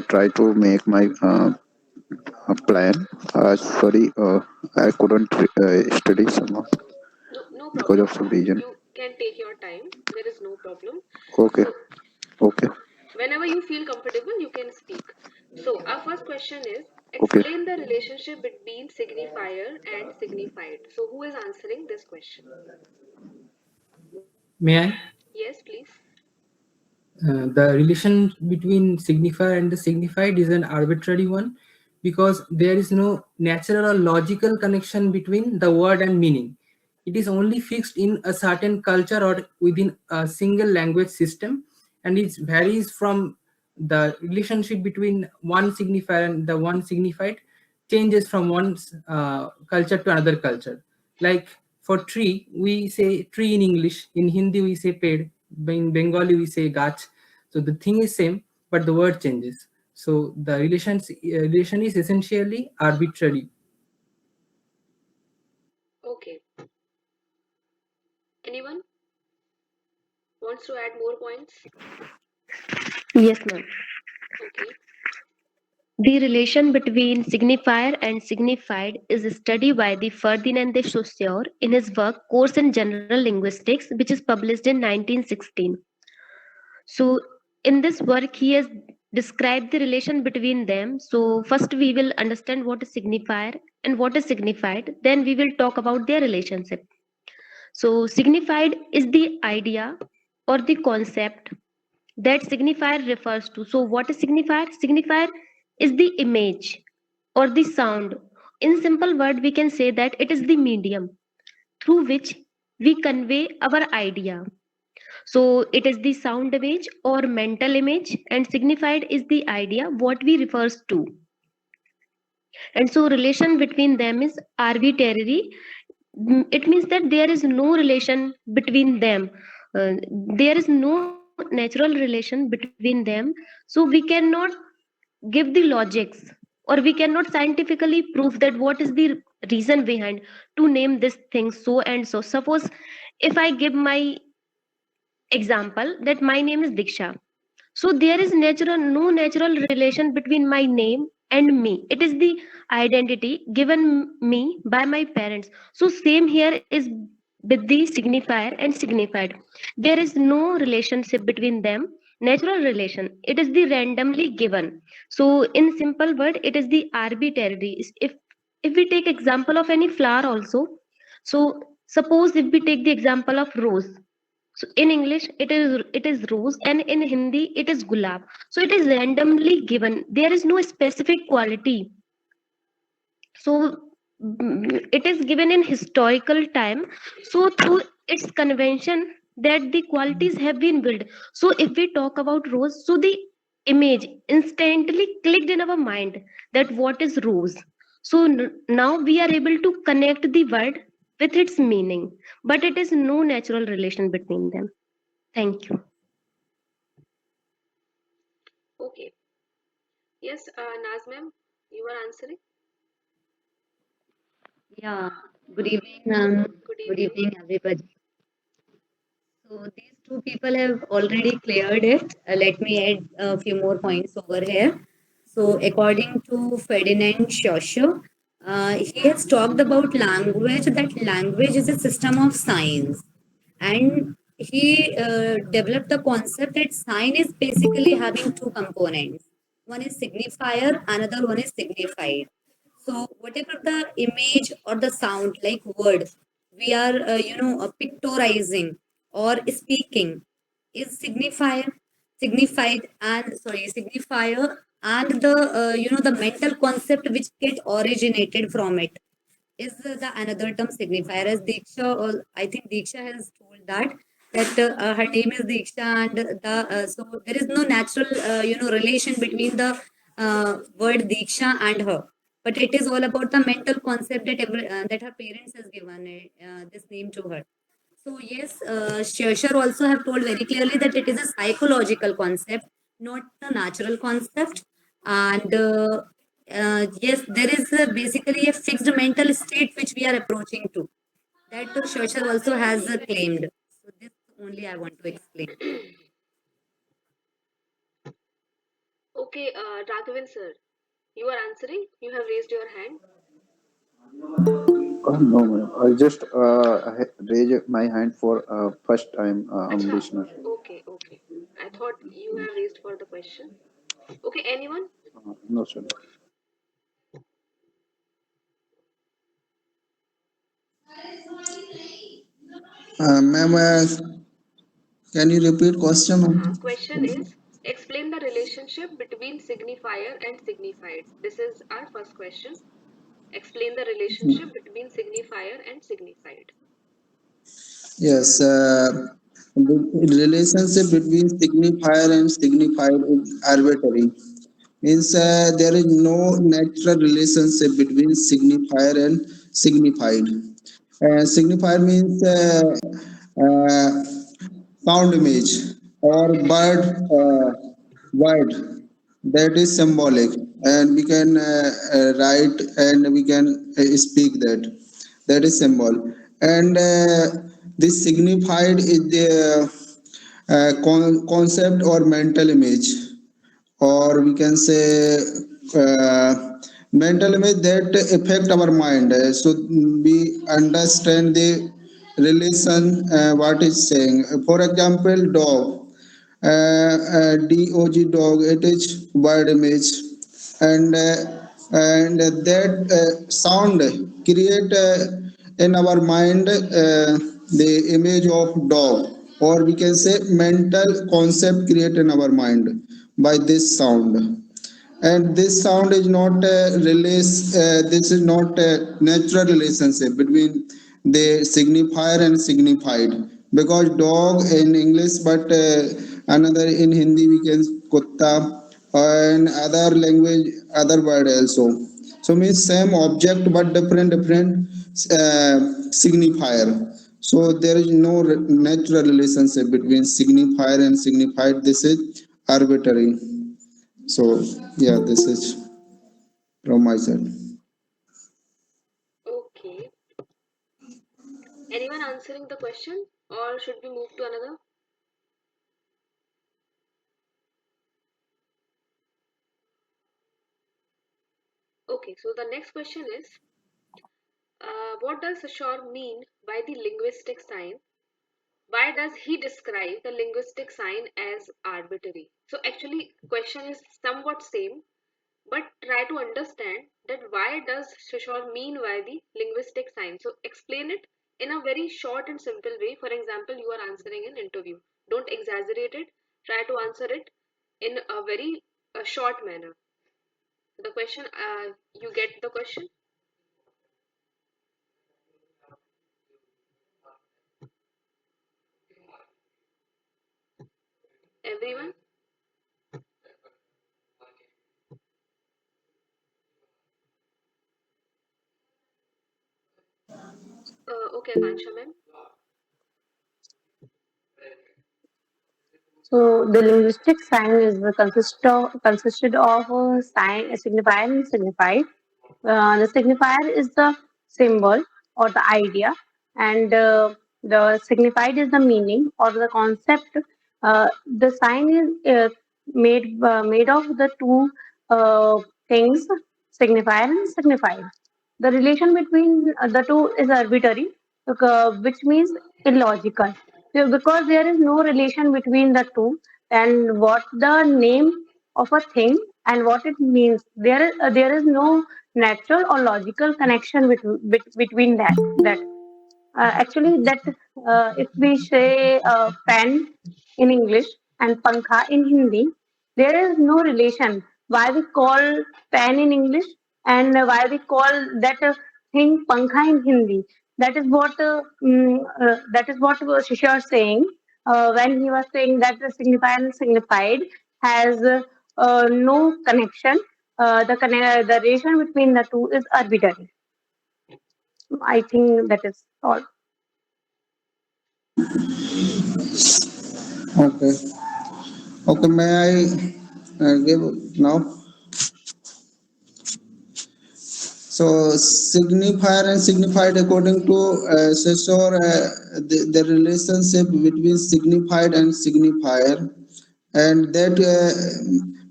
try to make my plan. Sorry, I couldn't study some No because of problem. some reason. You can take your time. There is no problem. Okay, So, okay, whenever you feel comfortable, you can speak. So, our first question is okay. explain the relationship between signifier and signified. So, who is answering this question? May I? Yes, please. The relation between signifier and the signified is an arbitrary one because there is no natural or logical connection between the word and meaning. It is only fixed in a certain culture or within a single language system, and it varies from the relationship between one signifier and the one signified changes from one culture to another culture. Like for tree, we say tree in English. In Hindi, we say ped. In Bengali, we say gach. So the thing is same, but the word changes. So the relation is essentially arbitrary. Okay. Anyone wants to add more points? Yes, ma'am. Okay. The relation between signifier and signified is studied by the Ferdinand de Saussure in his work Course in General Linguistics, which is published in 1916. So, in this work, he has described the relation between them. So, first we will understand what is signifier and what is signified. Then we will talk about their relationship. So, signified is the idea or the concept that signifier refers to. So, what is signifier? Signifier is the image or the sound. In simple word, we can say that it is the medium through which we convey our idea. So, it is the sound image or mental image, and signified is the idea what we refers to. And so, relation between them is arbitrary. It means that there is no relation between them. There is no natural relation between them, so we cannot give the logics, or we cannot scientifically prove that what is the reason behind to name this thing so and so. Suppose if I give my example that my name is Diksha, so there is no natural relation between my name and me. It is the identity given me by my parents. So same here is with the signifier and signified. There is no relationship between them, natural relation. It is the randomly given. So in simple word, it is the arbitrary. If we take example of any flower also, so suppose if we take the example of rose, so in English it is rose, and in Hindi it is gulab. So it is randomly given. There is no specific quality. So it is given in historical time. So through its convention that the qualities have been built. So if we talk about rose, so the image instantly clicked in our mind that what is rose. So now we are able to connect the word with its meaning, but it is no natural relation between them. Thank you. Okay. Yes, Naz ma'am, you are answering. Yeah, good evening, ma'am. Good Good evening. evening, everybody. So these two people have already cleared it. Let me add a few more points over here. So according to Ferdinand Saussure, he has talked about language, that language is a system of signs. And he developed the concept that sign is basically having two components. One is signifier, another one is signified. So whatever the image or the sound, like word, we are pictorizing or speaking, is signified, and sorry, signifier, and the the mental concept which get originated from it is the another term signifier. As Diksha, I think Diksha has told that her name is Diksha, and the so there is no natural relation between the word Diksha and her, but it is all about the mental concept that that her parents has given this name to her. So yes, Shirshar also have told very clearly that it is a psychological concept, not a natural concept. And yes, there is basically a fixed mental state which we are approaching to. That Shirshar also has claimed. So this only I want to explain. Okay, Raghavan sir, you are answering. You have raised your hand. No, ma'am. I just raise my hand for first time. I'm Acha. listener. Okay, okay. I thought you have raised for the question. Okay, anyone? No, sir. Ma'am, can you repeat question? Question is, explain the relationship between signifier and signified. This is our first question. Explain the relationship between signifier and signified. Yes, the relationship between signifier and signified is arbitrary. Means there is no natural relationship between signifier and signified. Signifier means uh, sound image or bird word that is symbolic, and we can write and we can speak that is symbol, and this signified is the concept or mental image, or we can say mental image that affect our mind. So we understand the relation what is saying. For example, dog, dog, it is word image, and that sound create in our mind the image of dog, or we can say mental concept create in our mind by this sound. And this sound is not a this is not a natural relationship between the signifier and signified, because dog in english, but another in hindi we can kutta, and other language other word also. So means same object but different uh, signifier. So there is no natural relationship between signifier and signified. This is arbitrary. So yeah, this is from my side. Okay. Anyone answering the question or should we move to another? Okay, so the next question is, what does Saussure mean by the linguistic sign? Why does he describe the linguistic sign as arbitrary? So actually, question is somewhat same, but try to understand that why does Saussure mean by the linguistic sign? So explain it in a very short and simple way. For example, you are answering an interview. Don't exaggerate it. Try to answer it in a very short manner. The question, you get the question? Everyone? Okay, Akansha ma'am. So the linguistic sign is consisted of a sign, a signifier and signified. The signifier is the symbol or the idea, and the signified is the meaning or the concept. The sign is made of the two things, signifier and signified. The relation between the two is arbitrary, which means illogical. So because there is no relation between the two, and what the name of a thing and what it means, there is no natural or logical connection between that. Actually, that if we say pen in English and pankha in Hindi, there is no relation. Why we call pen in English and why we call that thing pankha in Hindi? That is what Shishir is saying when he was saying that the signifier and signified has no connection. The relation between the two is arbitrary. I think that is all. Okay. Okay. May I give now? So signifier and signified, according to Saussure, the relationship between signified and signifier, and that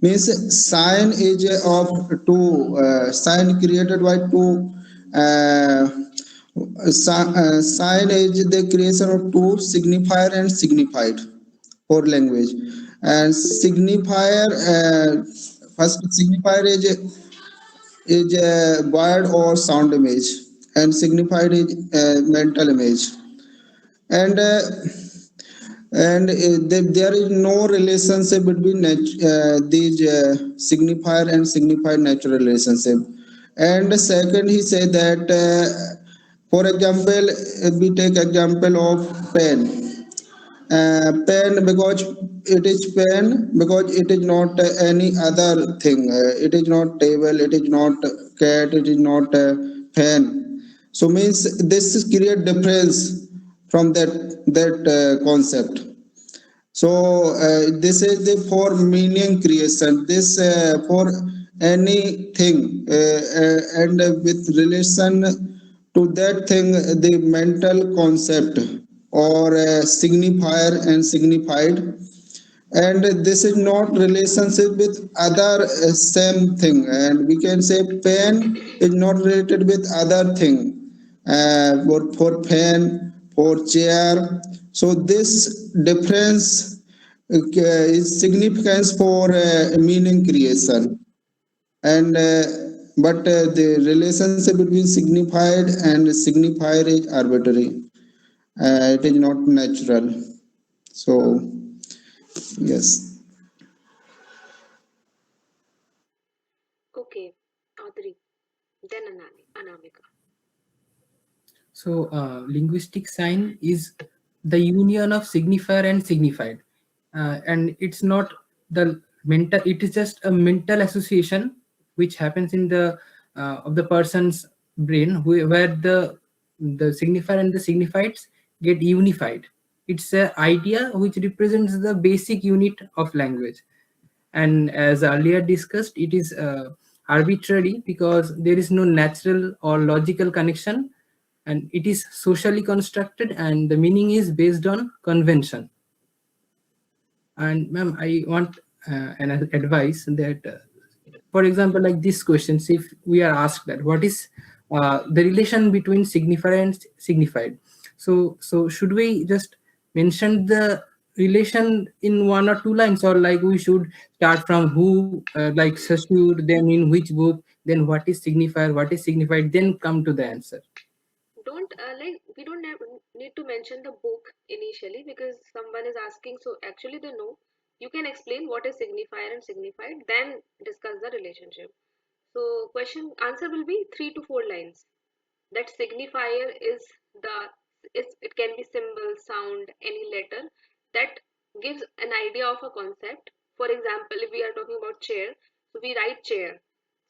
means sign is of two sign created by two uh, sign is the creation of two signifier and signified for language. And signifier first signifier is a word or sound image, and signified is mental image. And there is no relationship between these signifier and signified natural relationship. And second, he said that for example, if we take example of pen, pen because it is pen because it is not any other thing. It is not table. It is not cat. It is not pen. So means this is create difference from that concept. So this is the for meaning creation. This for anything and with relation to that thing, the mental concept or signifier and signified. And this is not relationship with other same thing. And we can say pen is not related with other thing for pen, for chair. So this difference is significance for meaning creation. And but the relationship between signified and signifier is arbitrary. It is not natural. So yes. Okay, Audrey, then Anamika. So, linguistic sign is the union of signifier and signified, and it's not the mental. It is just a mental association which happens in the of the person's brain, where the signifier and the signifieds get unified. It's an idea which represents the basic unit of language, and as earlier discussed, it is arbitrary because there is no natural or logical connection, and it is socially constructed, and the meaning is based on convention. And ma'am, I want an advice that for example, like this questions, if we are asked that what is the relation between signifier and signified, so should we just mention the relation in one or two lines, or like we should start from who, like Saussure, then in which book, then what is signifier, what is signified, then come to the answer? Don't like we don't need to mention the book initially because someone is asking. So actually, they know. You can explain what is signifier and signified, then discuss the relationship. So question answer will be 3 to 4 lines. That signifier is the it can be symbol, sound, any letter that gives an idea of a concept. For example, if we are talking about chair, so we write chair.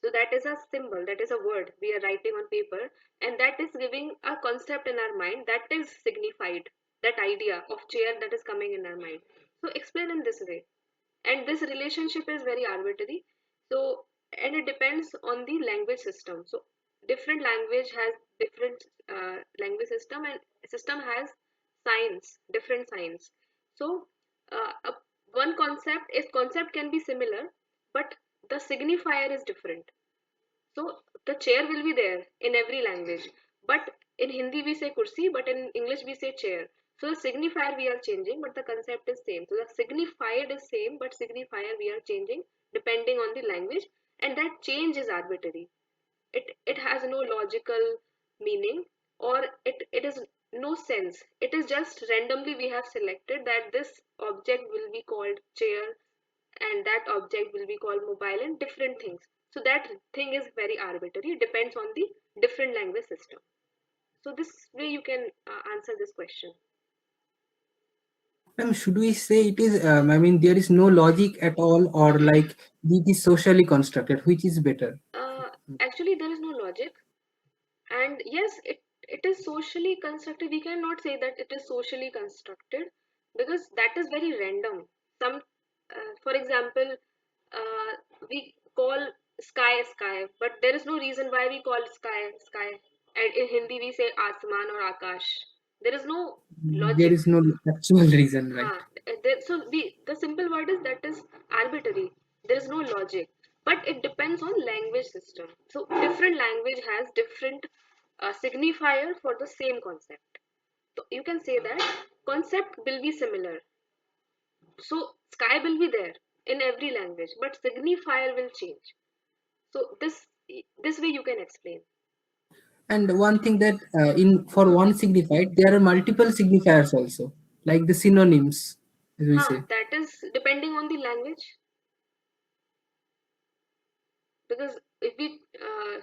So that is a symbol, that is a word we are writing on paper, and that is giving a concept in our mind that is signified, that idea of chair that is coming in our mind. So explain in this way. And this relationship is very arbitrary. So and it depends on the language system. So different language has different language system, and system has signs, different signs. So one concept, if concept can be similar, but the signifier is different. So the chair will be there in every language, but in Hindi we say kursi, but in English we say chair. So the signifier we are changing, but the concept is same. So the signified is same, but signifier we are changing depending on the language, and that change is arbitrary. It has no logical meaning, or it is no sense. It is just randomly we have selected that this object will be called chair and that object will be called mobile and different things. So that thing is very arbitrary. It depends on the different language system. So this way you can answer this question. Ma'am, should we say it is, I mean, there is no logic at all, or like it is socially constructed, which is better? Actually, there is no logic, and yes, it is socially constructed. We cannot say that it is socially constructed because that is very random. Some, for example, uh, we call sky sky, but there is no reason why we call sky sky. And in Hindi we say asman or akash. There is no There logic. is no actual reason, right? So we the simple word is that is arbitrary. There is no logic, but it depends on language system. So different language has different signifier for the same concept. So you can say that concept will be similar. So sky will be there in every language, but signifier will change. So this way you can explain. And one thing that in for one signified, there are multiple signifiers also, like the synonyms, as we say. That is depending on the language. Because if we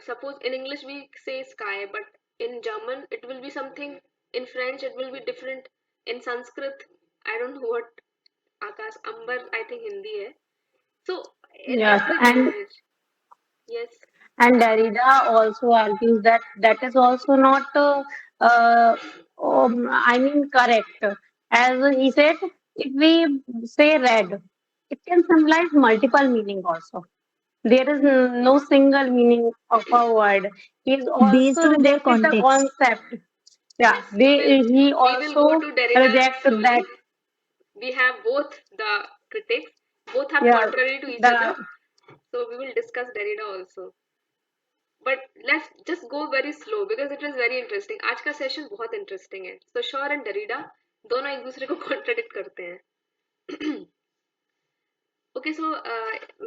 suppose in English we say sky, but in German it will be something, in French it will be different, in Sanskrit I don't know what, Akash Ambar I think Hindi hai. So in Yes, every and language, yes. Derrida also argues that that is also not, I mean, correct. As he said, if we say red, it can symbolize multiple meaning also. There is no single meaning of a word. He is based also on their rejected the context. concept. Yeah, Yes, he we will go also to Derrida reject that. slowly. We have both the critics, both are Yeah, contrary to each other. the So we will discuss Derrida also. But let's just go very slow because it is very interesting. आज का session बहुत interesting है. So Shaw and Derrida दोनों एक दूसरे को contradict करते हैं. Okay, so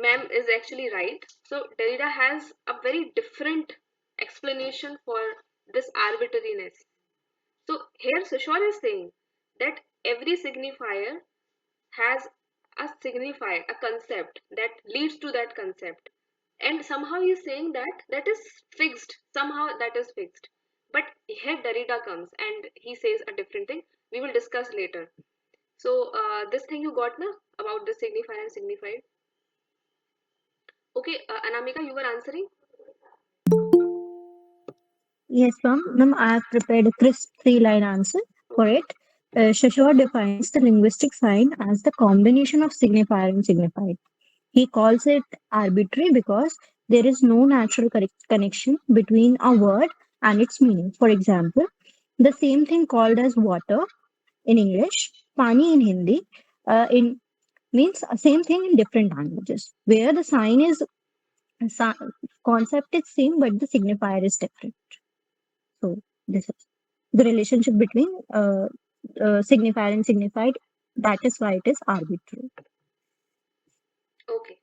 ma'am is actually right. So Derrida has a very different explanation for this arbitrariness. So here Saussure is saying that every signifier has a signifier, a concept that leads to that concept. And somehow he is saying that that is fixed, somehow that is fixed. But here Derrida comes and he says a different thing. We will discuss later. So this thing you got na about the signifier and signified. Okay, Anamika, you were answering? Yes, ma'am. Ma'am, I have prepared a crisp three-line answer for Okay. it. Shashor defines the linguistic sign as the combination of signifier and signified. He calls it arbitrary because there is no natural connection between a word and its meaning. For example, the same thing called as water in English, pani in Hindi, in means same thing in different languages, where the sign is si- concept is same, but the signifier is different. So this is the relationship between signifier and signified. That is why it is arbitrary. Okay.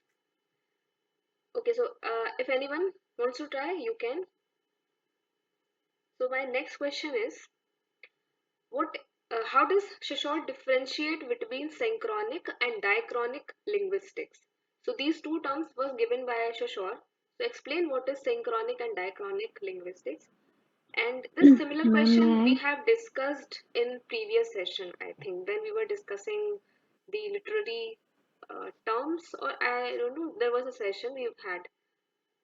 Okay, so if anyone wants to try, you can. So my next question is, what? How does Shishor differentiate between synchronic and diachronic linguistics? So these two terms were given by Shishor. So explain what is synchronic and diachronic linguistics. And this similar Ma'am, question may we I? have discussed in previous session, I think, when we were discussing the literary terms, or I don't know, there was a session we've had,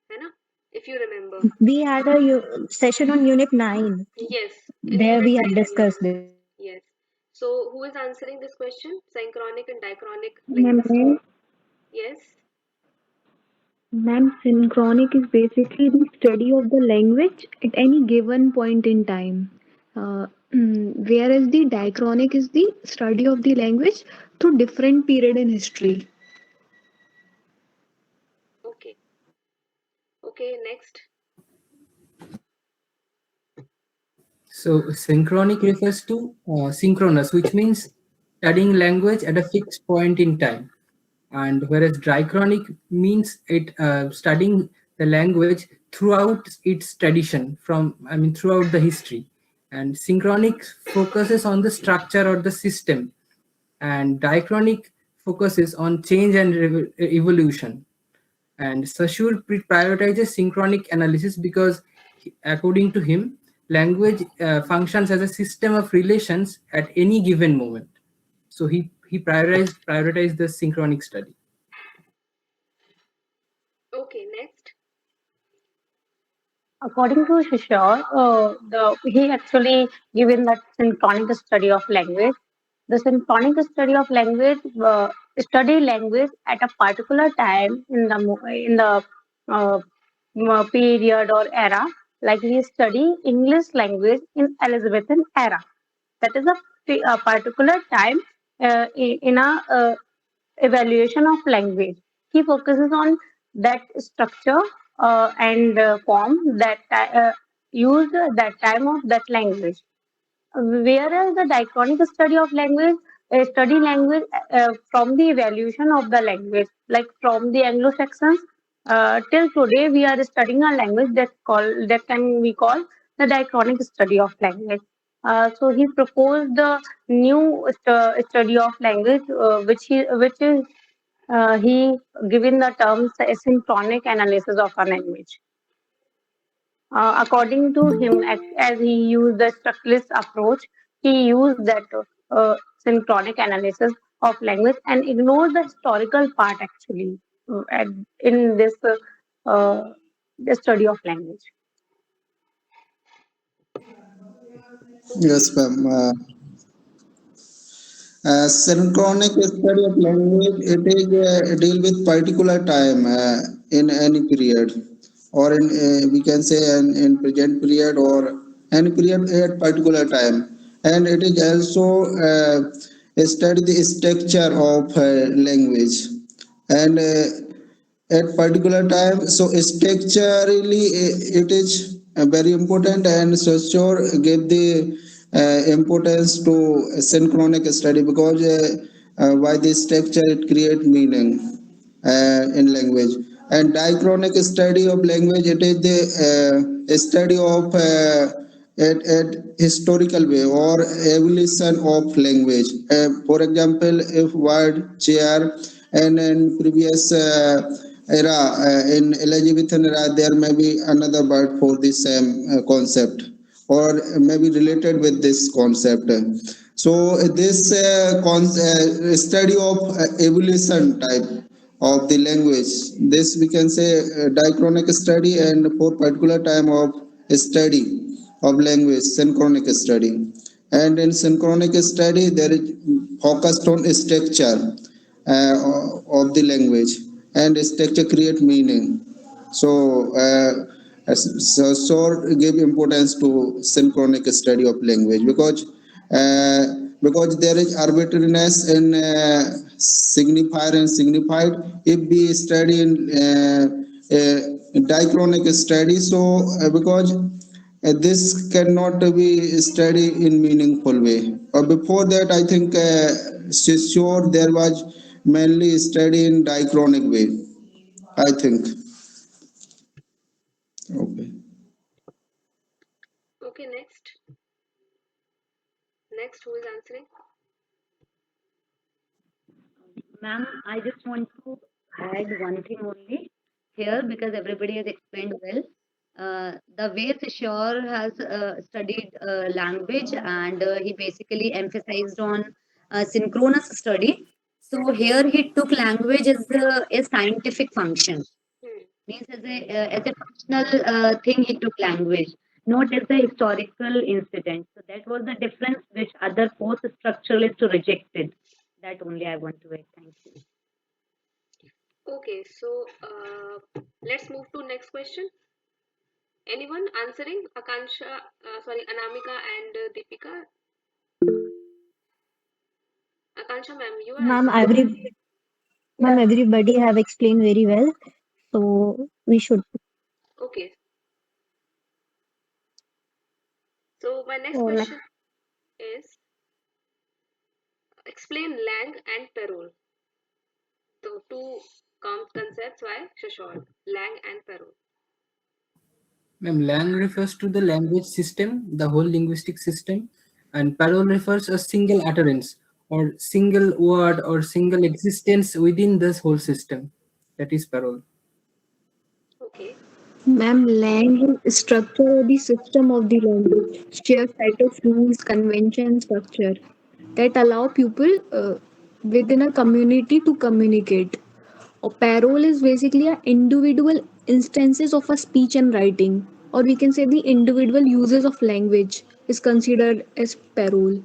hai na? If you remember. We had a session on Unit 9. Yes, in There Unit we had 9 we discussed have. this. Yes. So who is answering this question? Synchronic and diachronic Ma'am, linguistics. Yes. ma'am, synchronic is basically the study of the language at any given point in time. Whereas the diachronic is the study of the language through different period in history. Okay. Okay, next. So synchronic refers to synchronous, which means studying language at a fixed point in time. And whereas diachronic means it studying the language throughout its tradition from, I mean, throughout the history. And synchronic focuses on the structure or the system, and diachronic focuses on change and evolution. And Saussure prioritizes synchronic analysis because, according to him, language functions as a system of relations at any given moment. So he prioritized the synchronic study. Okay, next. according to Shishor, he actually given that synchronic study of language. The synchronic study of language study language at a particular time in the uh, period or era. Like he study English language in Elizabethan era. That is a particular time in a evaluation of language. He focuses on that structure and form that used at that time of that language. Whereas the diachronic study of language study language from the evolution of the language, like from the Anglo-Saxons till today, we are studying a language that can be called the diachronic study of language. So he proposed the new study of language, which he given the terms synchronic analysis of a language. According to him, as he used the structuralist approach, he used that synchronic analysis of language and ignored the historical part actually in this the study of language. Okay. Yes, ma'am. Synchronic study of language, it is deal with particular time in any period, or in we can say in present period or any period at particular time, and it is also study the structure of language, and at particular time. So structurally, it is very important, and Saussure gave the importance to synchronic study because by the structure it create meaning in language. And diachronic study of language, it is the study of at historical way or evolution of language. For example, if word chair and in previous era, in Elizabethan era, there may be another word for the same concept or maybe related with this concept. So this study of evolution type of the language, this we can say diachronic study, and for particular time of study of language, synchronic study. And in synchronic study, there is focused on structure of the language, and structure create meaning. So, so give importance to synchronic study of language because there is arbitrariness in signifier and signified. If we study in diachronic study, so because this cannot be studied in meaningful way. Before that, I think sure there was mainly study in diachronic way. I think. Okay. Okay, next. Next, who is answering? Ma'am, I just want to add one thing only here because everybody has explained well. The way Saussure has studied language, and he basically emphasized on synchronous study. So here he took language as a scientific function, Hmm. means as a functional thing. He took language, not as a historical incident. So that was the difference which other post structuralists rejected. That only I want to add. Thank you. Okay, so let's move to next question. Anyone answering? Akansha, sorry, Anamika and Deepika. Akansha, ma'am, you are Ma'am, answering. everybody have explained very well. So we should. Okay, so my next So next, question is explain Langue and Parole. The two concepts by Shishol, Langue and Parole. Ma'am, Lang refers to the language system, the whole linguistic system, and parole refers a single utterance or single word or single existence within this whole system. That is parole. Okay, Ma'am, language is structure or the system of the language, shared set of rules, convention, structure that allow people within a community to communicate. A parole is basically a individual instances of a speech and writing, or we can say the individual uses of language is considered as parole.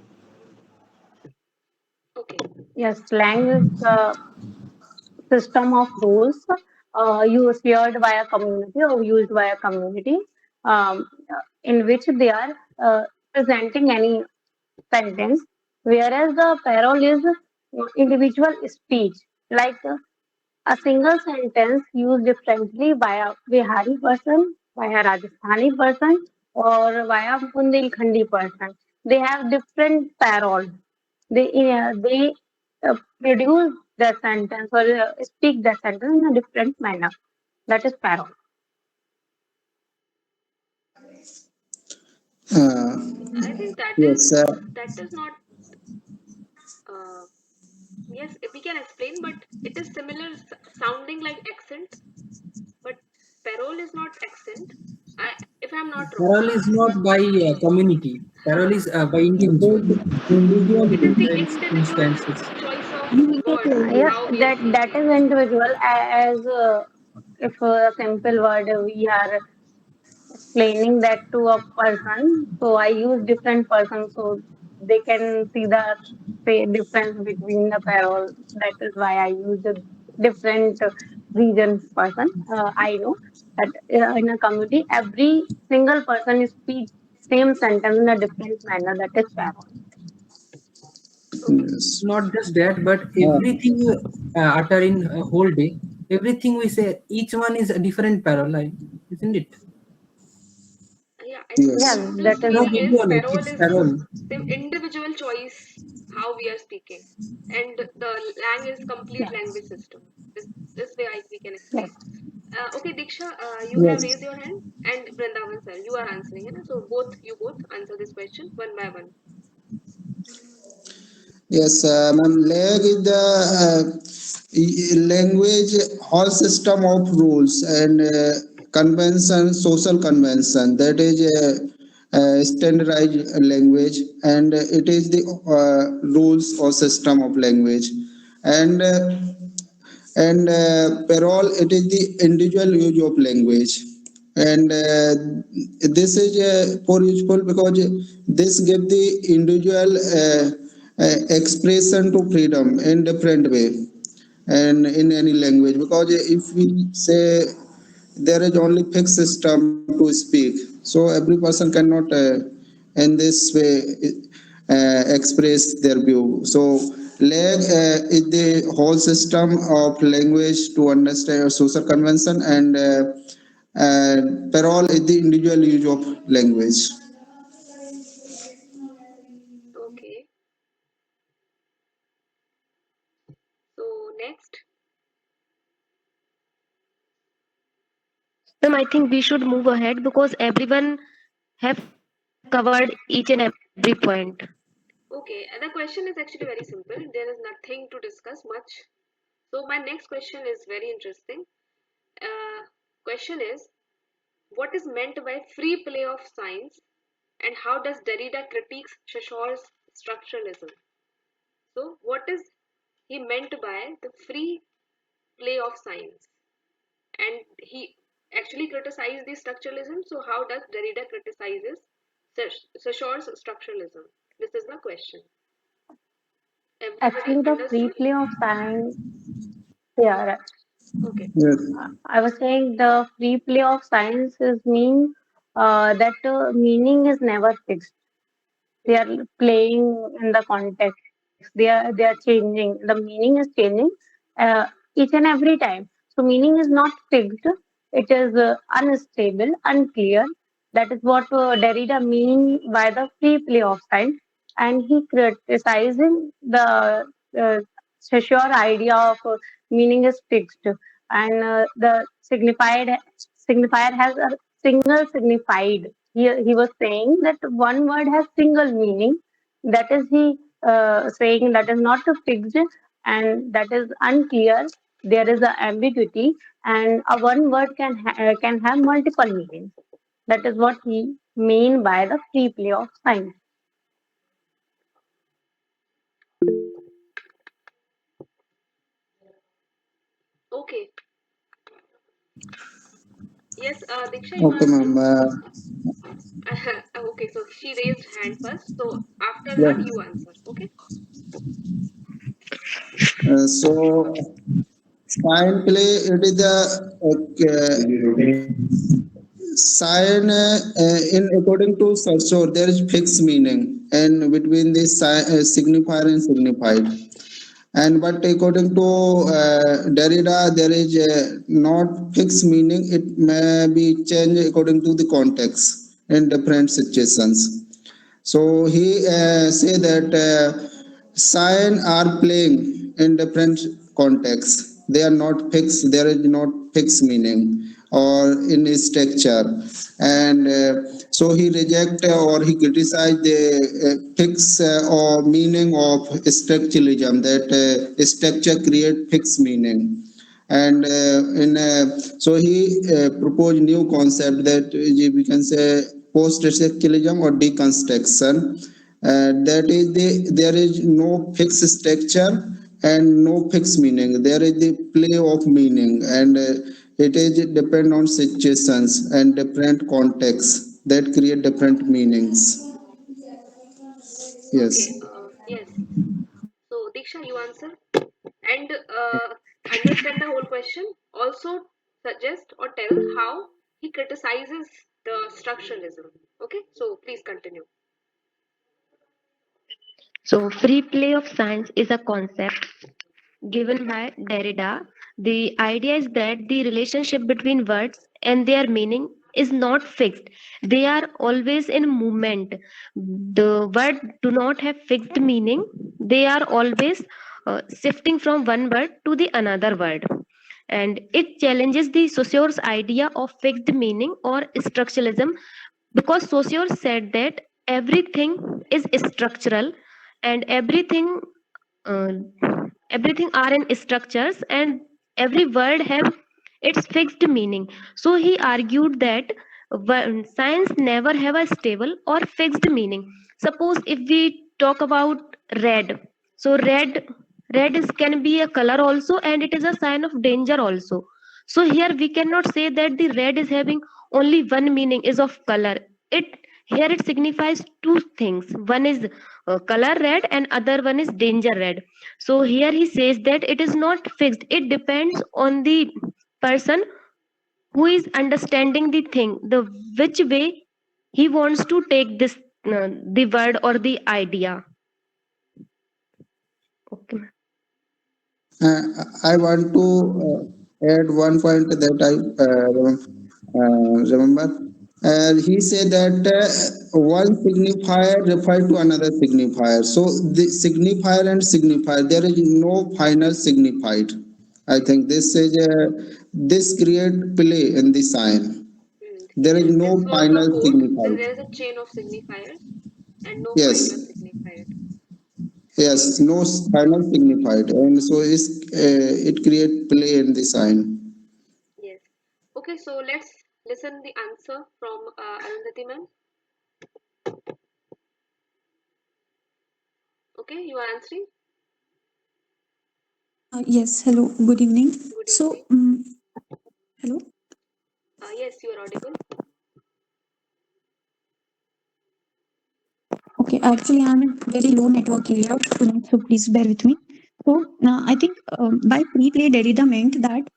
okay, yes, slang is the system of rules used shared by a community or used by a community um, in which they are presenting any sentence, whereas the parole is individual speech, like A single sentence used differently by a Bihari person, by a Rajasthani person, or by a Bundelkhandi person. They have different parole. They produce the sentence or speak the sentence in a different manner. That is parole. Uh, I think yes, that is not. Uh, yes, we can explain, but it is similar, sounding like accent. But parole is not accent. If I'm not wrong. Parole is not by community. Parole is by individual. Individual It is the individual instances. choice of You will take words, Yeah, how we are that speaking. is individual. As if a simple word we are explaining that to a person, so I use different person so they can see the say difference between the parole. That is why I use the different region person. I know that in a community, every single person speaks same sentence in a different manner. That is parole. Okay. yes. Not just that, but everything you utter in a whole day, everything we say, each one is a different parallel, isn't it? Yeah, I think Yeah, Yes. that just is Not meaning is ideology, parole it's is parallel. the individual choice how we are speaking, and the lang is complete yeah, language system. This way we can yes. explain. Okay, Diksha, you have raised Yes. your hand, and Vrindavan sir, you are answering. है ना? So both answer this question one by one. Yes, ma'am. Leg is the language whole system of rules and convention, social convention. That is standardized language, and it is the rules or system of language. And parole, it is the individual use of language, and this is for useful because this give the individual expression to freedom in different way and in any language, because if we say there is only fixed system to speak, so every person cannot in this way express their view. So leg is the whole system of language to understand social convention, and uh, parole is the individual use of language. Okay. So next, Ma'am, I think we should move ahead because everyone have covered each and every point. okay, the question is actually very simple. There is nothing to discuss much. So my next question is very interesting. Uh, Question is, what is meant by free play of signs, and how does Derrida critiques Saussure's structuralism? So, what is he meant by the free play of signs? And he actually criticized the structuralism. So, how does Derrida criticizes Saussure's structuralism? This is the question. Everybody Actually, the free understood? play of sign. Yeah, right. Okay. Yes. I was saying the free play of science is mean that meaning is never fixed. They are playing in the context. They are changing. The meaning is changing each and every time. So meaning is not fixed. It is unstable, unclear. That is what Derrida mean by the free play of science, and he criticizing the uh, sure idea of meaning is fixed, and the signifier has a single signified. He was saying that one word has single meaning. That is he saying that is not fixed and that is unclear. There is a ambiguity, and a one word can have multiple meanings. That is what he mean by the free play of signs. Okay. Yes, Diksha, you Okay, answering? ma'am. Okay, so she raised hand first. So after her, Yeah. you answer. Okay. So sign play, it is the sign in according to Saussure, there is fixed meaning and between the signifier and signified. And but according to Derrida, there is not fixed meaning. It may be changed according to the context in different situations. So he say that sign are playing in different contexts. They are not fixed. There is not fixed meaning or in structure, and so he reject or he criticize the fixed or meaning of structuralism, that structure create fixed meaning. And in so he proposed new concept that we can say post-structuralism or deconstruction. That is there is no fixed structure and no fixed meaning. There is the play of meaning, and it is depend on situations and different contexts that create different meanings. Okay, Yes. yes. So, Diksha, you answer and understand the whole question. Also, suggest or tell how he criticizes the structuralism. Okay, so please continue. So, free play of science is a concept given by Derrida. The idea is that the relationship between words and their meaning is not fixed. They are always in movement. The words do not have fixed meaning. They are always shifting from one word to the another word. And it challenges the Saussure's idea of fixed meaning or structuralism, because Saussure said that everything is structural, and uh, everything are in structures, and every word have its fixed meaning. So he argued that science never have a stable or fixed meaning. Suppose if we talk about red, so red is can be a color also, and it is a sign of danger also. So here we cannot say that the red is having only one meaning is of color. It here it signifies two things. One is color red, and other one is danger red. So here he says that it is not fixed. It depends on the person who is understanding the thing, the which way he wants to take this the word or the idea. Okay. Uh, I want to add one point that I remember. He said that one signifier refers to another signifier. So the signifier and signifier, there is no final signified. I think this is this create play in the sign. There is This no was the final quote. signified. There is a chain of signifiers and no final Yes, signifier. yes, no final signified, and so it create play in the sign. Yes. Okay, so let's listen the answer from Arundhati ma'am. Okay, you are answering. Yes, hello, good evening. Good So, evening. hello. Yes, you are audible. Okay, actually, I'm in very low network area tonight, so please bear with me. So, I think by free play, Derrida meant that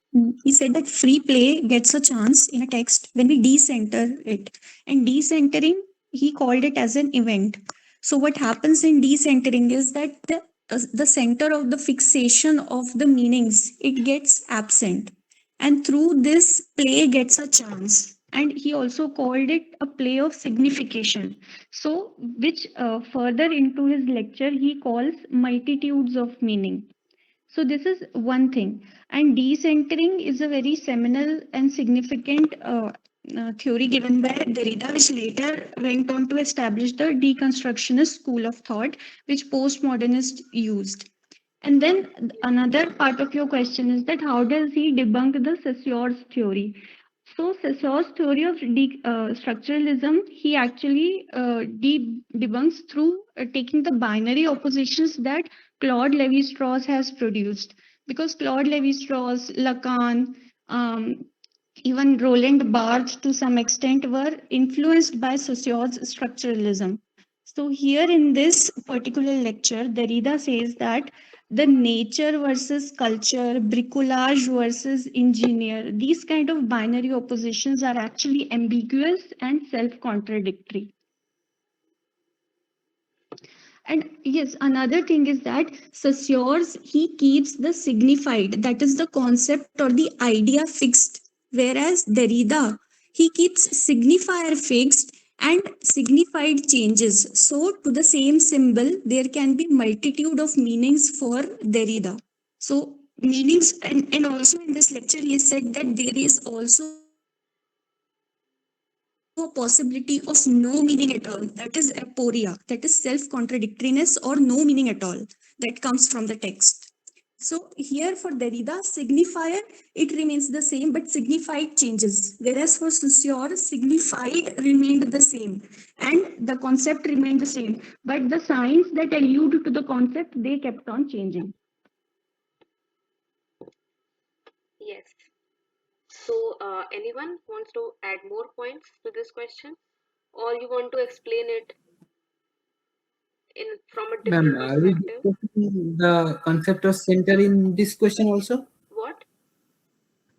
he said that free play gets a chance in a text when we decenter it. And decentering, he called it as an event. So, what happens in decentering is that the center of the fixation of the meanings, it gets absent, and through this play gets a chance. And he also called it a play of signification, so which further into his lecture he calls multitudes of meaning. So this is one thing, and decentering is a very seminal and significant theory given by Derrida, which later went on to establish the deconstructionist school of thought, which postmodernists used. And then another part of your question is that how does he debunk the Saussure's theory? So Saussure's theory of structuralism, he actually debunks through taking the binary oppositions that Claude Lévi-Strauss has produced. Because Claude Lévi-Strauss, Lacan, um, even Roland Barthes to some extent were influenced by Saussure's structuralism. So here in this particular lecture, Derrida says that the nature versus culture, bricolage versus engineer, these kind of binary oppositions are actually ambiguous and self-contradictory. And yes, another thing is that Saussure's he keeps the signified, that is the concept or the idea fixed, whereas Derrida he keeps signifier fixed and signified changes. So to the same symbol, there can be multitude of meanings for Derrida. So meanings, and also in this lecture he said that there is also a possibility of no meaning at all. That is aporia, that is self-contradictoriness or no meaning at all, that comes from the text. So here for Derrida, signifier, it remains the same, but signified changes. Whereas for Saussure, signified remained the same and the concept remained the same. But the signs that allude to the concept, they kept on changing. Yes. So, anyone wants to add more points to this question, or you want to explain it in from a Ma'am, different are we perspective? discussing the concept of center in this question also? What?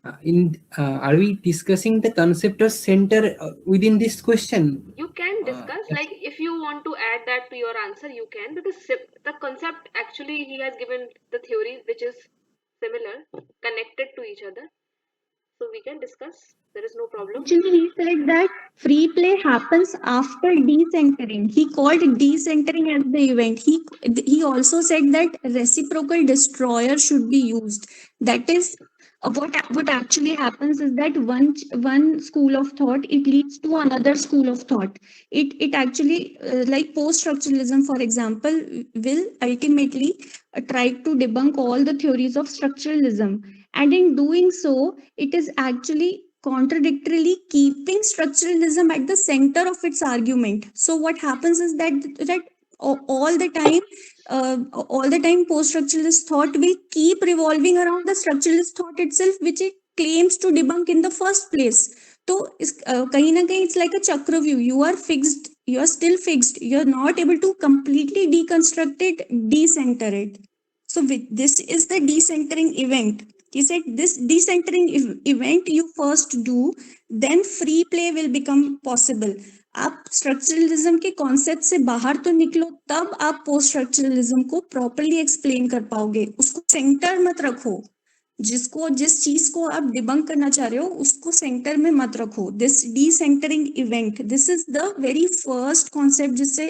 Are we discussing the concept of center within this question? You can discuss, Yes. like if you want to add that to your answer, you can, because the concept actually he has given the theory which is similar, connected to each other. So we can discuss. There is no problem. Actually, he said that free play happens after decentering. He called decentering as the event. He also said that reciprocal destroyer should be used. That is what actually happens is that one school of thought it leads to another school of thought. It actually like post structuralism, for example, will ultimately try to debunk all the theories of structuralism, and in doing so it is actually contradictorily keeping structuralism at the center of its argument. So what happens is that all the time post structuralist thought will keep revolving around the structuralist thought itself, which it claims to debunk in the first place. So kahin na kahin it's like a chakravyu. You are fixed, you are still fixed, you are not able to completely deconstruct it, decenter it. So with this is the decentering event. He said this decentering event you first do, then free play will become possible. आप structuralism के concept से बाहर तो निकलो, तब आप post structuralism को properly explain कर पाओगे. उसको सेंटर मत रखो. जिस चीज को आप डिबंक करना चाह रहे हो उसको सेंटर में मत रखो. This decentring event, this is the very first concept जिससे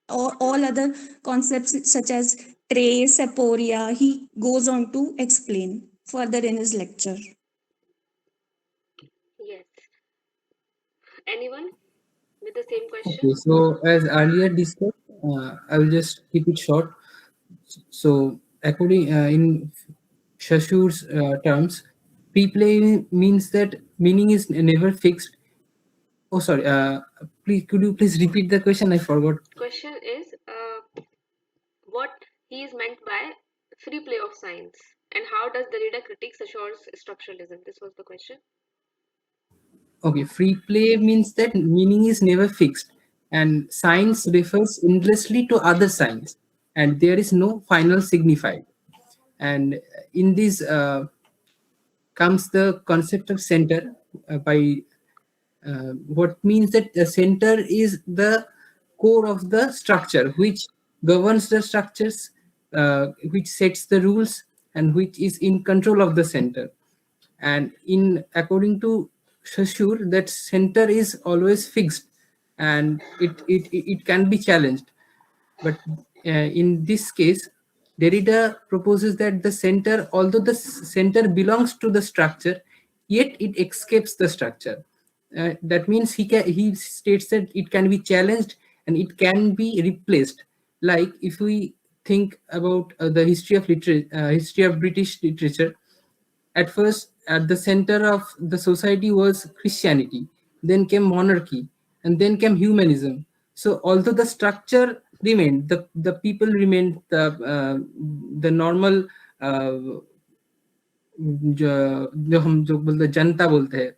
all other concepts such as trace, aporia, he goes on to explain further in his lecture. Yes. Anyone with the same question? Okay, so as earlier discussed, I will just keep it short. So, according in Saussure's terms, pre-play means that meaning is never fixed. Oh, sorry. Please, could you please repeat the question? I forgot. Question is what he is meant by free play of signs, and how does Derrida critique Saussure's structuralism? This was the question. Okay, free play means that meaning is never fixed, and signs refers endlessly to other signs, and there is no final signified. And in this comes the concept of center by what means that the center is the core of the structure which governs the structures, which sets the rules, and which is in control of the center. And in according to Saussure, that center is always fixed, and it can be challenged. But in this case, Derrida proposes that the center, although the center belongs to the structure, yet it escapes the structure. That means he states that it can be challenged and it can be replaced. Like if we think about the history of history of British literature, at first, at the center of the society was Christianity, then came monarchy, and then came humanism. So, although the structure remained, the people remained, the normal जो हम जो बोलते जनता बोलते हैं,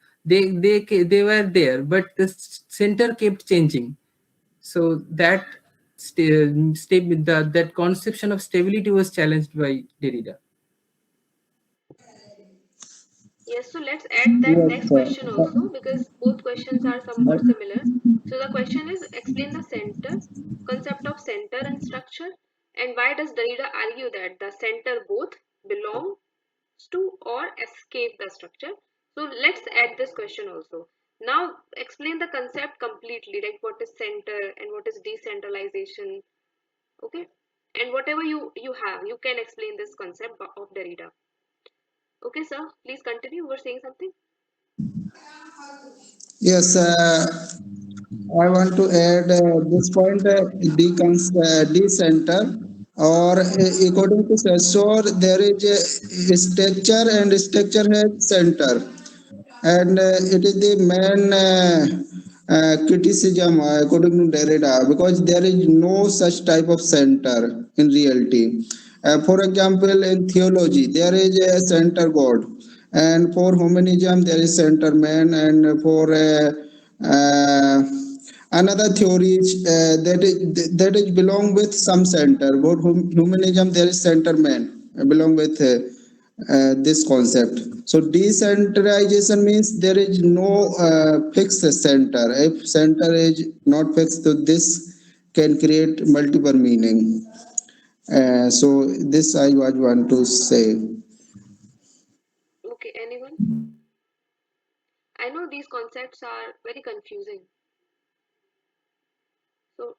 they were there, but the center kept changing. So that that conception of stability was challenged by Derrida. Yes, so let's add that next question also, because both questions are somewhat similar. So the question is explain the center concept of center and structure, and why does Derrida argue that the center both belongs to or escape the structure? So let's add this question also. Now explain the concept completely, like what is center and what is decentralization. Okay, and whatever you have, you can explain this concept of Derrida. Okay, sir, please continue. You were saying something. Yes, I want to add this point, decenter, or according to Saussure, there is a structure and structure has center. And it is the main criticism according to Derrida because there is no such type of center in reality. For example, in theology, there is a center God, and for humanism, there is center man, and for uh, another theory that is belong with some center. For humanism, there is center man belong with. This concept. So decentralization means there is no fixed center. If center is not fixed, so this can create multiple meaning. So this I was want to say. Okay, anyone? I know these concepts are very confusing. So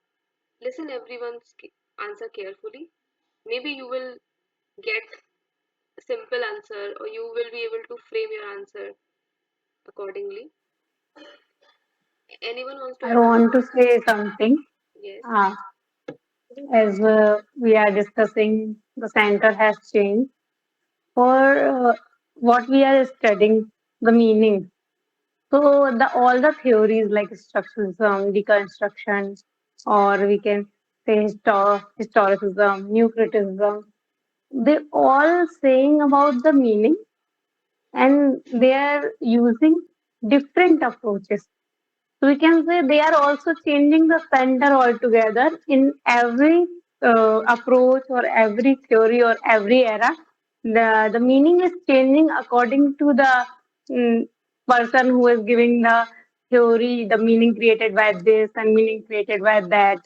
listen everyone's answer carefully. Maybe you will get a simple answer or you will be able to frame your answer accordingly. Anyone wants to I add want something? to say something. Yes. Uh, as we are discussing, the center has changed. For what we are studying, the meaning. So the all the theories like structuralism, deconstruction, or we can say historicism, new criticism, they all saying about the meaning, and they are using different approaches. So we can say they are also changing the center altogether in every approach or every theory or every era. The meaning is changing according to the mm, person who is giving the theory, the meaning created by this and meaning created by that.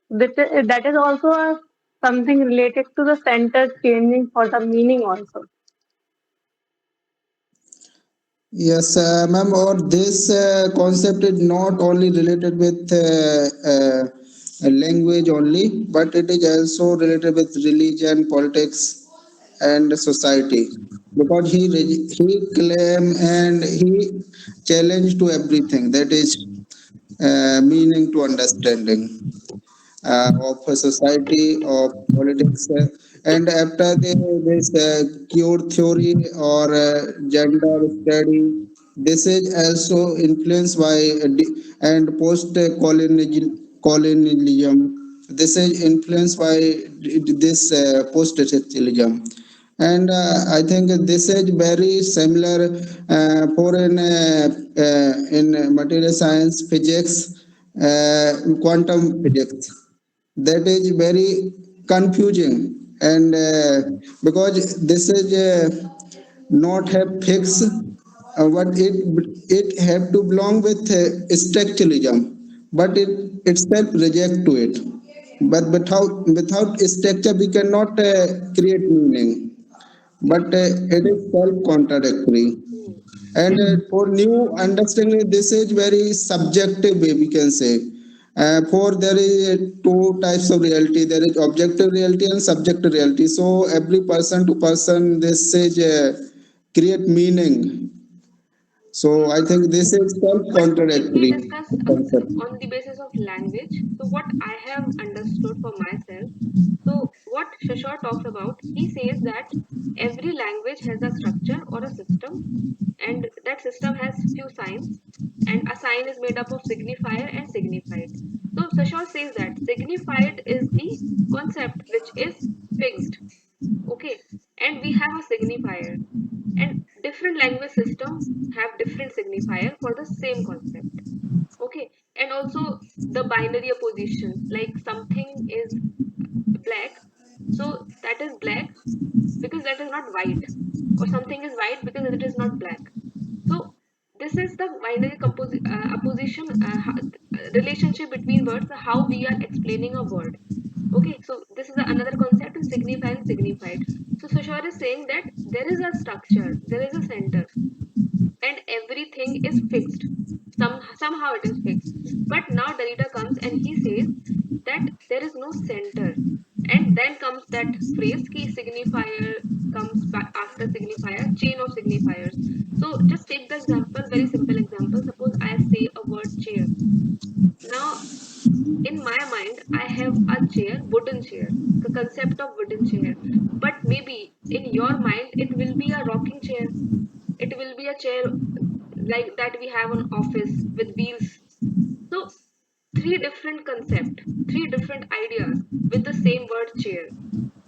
That is also something related to the center changing for the meaning also. Yes, ma'am, or this concept is not only related with language only, but it is also related with religion, politics, and society. Because he claim and he challenge to everything that is meaning to understanding of a society, of politics, and after this queer theory or gender study, this is also influenced by and post colonialism. This is influenced by this post structuralism. And I think this is very similar for in material science, physics, quantum physics. That is very confusing, and because this is not have fix, but it have to belong with structuralism, but it itself reject to it. But without structure, we cannot create meaning, but it is self-contradictory. Hmm. And for new understanding, this is very subjective way we can say. For there is two types of reality. There is objective reality and subjective reality. So every person to person, this is create meaning. So I think this is But if we self-contradictory discuss concept. on the basis of language, so what I have understood for myself, so what Shashor talks about, he says that every language has a structure or a system, and that system has few signs, and a sign is made up of signifier and signified. So Shashor says that signified is the concept which is fixed, okay, and we have a signifier, and different language system have different signifier for the same concept, okay. And also the binary oppositions, like something is black, so that is black because that is not white, or something is white because it is not black. So this is the binary opposition relationship between words, how we are explaining a word. Okay, so this is another concept in signify and signified. So Saussure is saying that there is a structure, there is a center, and everything is fixed. Somehow it is fixed. But now Derrida comes and he says that there is no center. And then comes that phrase ki signifier comes back after signifier, chain of signifiers. So just take the example, very simple example. Suppose I say a word chair. Now in my mind, I have a chair, wooden chair, the concept of wooden chair. But maybe in your mind, it will be a rocking chair. It will be a chair like that we have on office with wheels. So three different concept, three different ideas with the same word chair.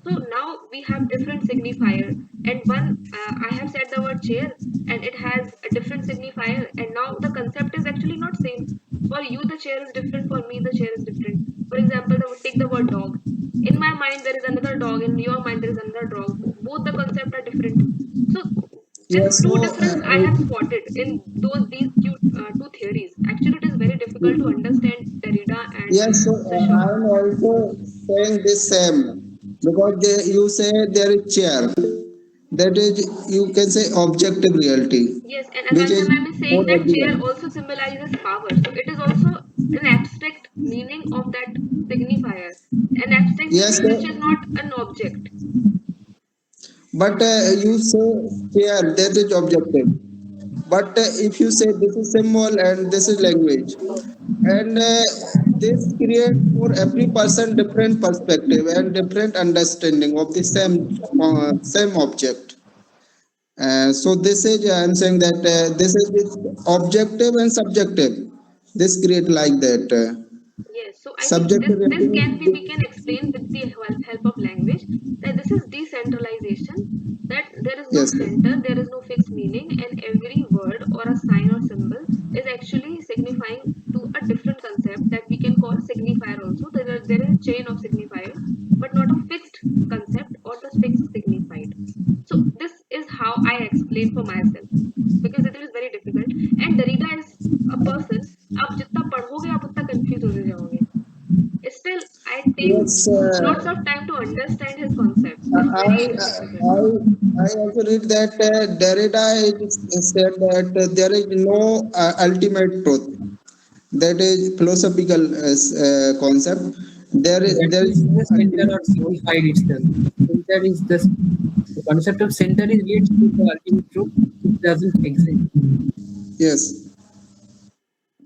So now we have different signifier, and one I have said the word chair, and it has a different signifier, and now the concept is actually not same. For you, the chair is different. For me, the chair is different. For example, take the word dog. In my mind, there is another dog. In your mind, there is another dog. Both the concept are different. So just Yes, two so difference I have spotted in these two theories. Actually, it is very difficult to understand Derrida and yes, so Saussure. I'm also saying this same because you say there is chair. That is, you can say objective reality, Yes, and which Akansha is ma'am is saying more that chair evident. also symbolizes power. So it is also an abstract meaning of that signifier. An abstract Yes, meaning which is not an object. but you say chair, that is objective. But if you say this is symbol and this is language, and this create for every person different perspective and different understanding of the same object. So this is I'm saying that this is objective and subjective. This create like that. Yes, so I think Subjective this can be, reality. we can explain with the help of language, that this is decentralization, that there is no Yes. center, there is no fixed meaning, and every word or a sign or symbol is actually signifying to a different concept that we can call signifier also. There is a chain of signifiers, but not a fixed concept or the fixed signified. So this is how I explain for myself, because it is very difficult. And Derrida is a person, आप जितना पढ़ोगे आप उतना confuse होते जाओगे. Still, I take Yes. lots of time to understand his concepts. I It's very difficult. I I also read that Derrida is said that there is no ultimate truth. That is philosophical concept. That There is is no the center ultimate or truth. signified itself. Center is the concept of center is related to the ultimate truth. It doesn't exist. Yes.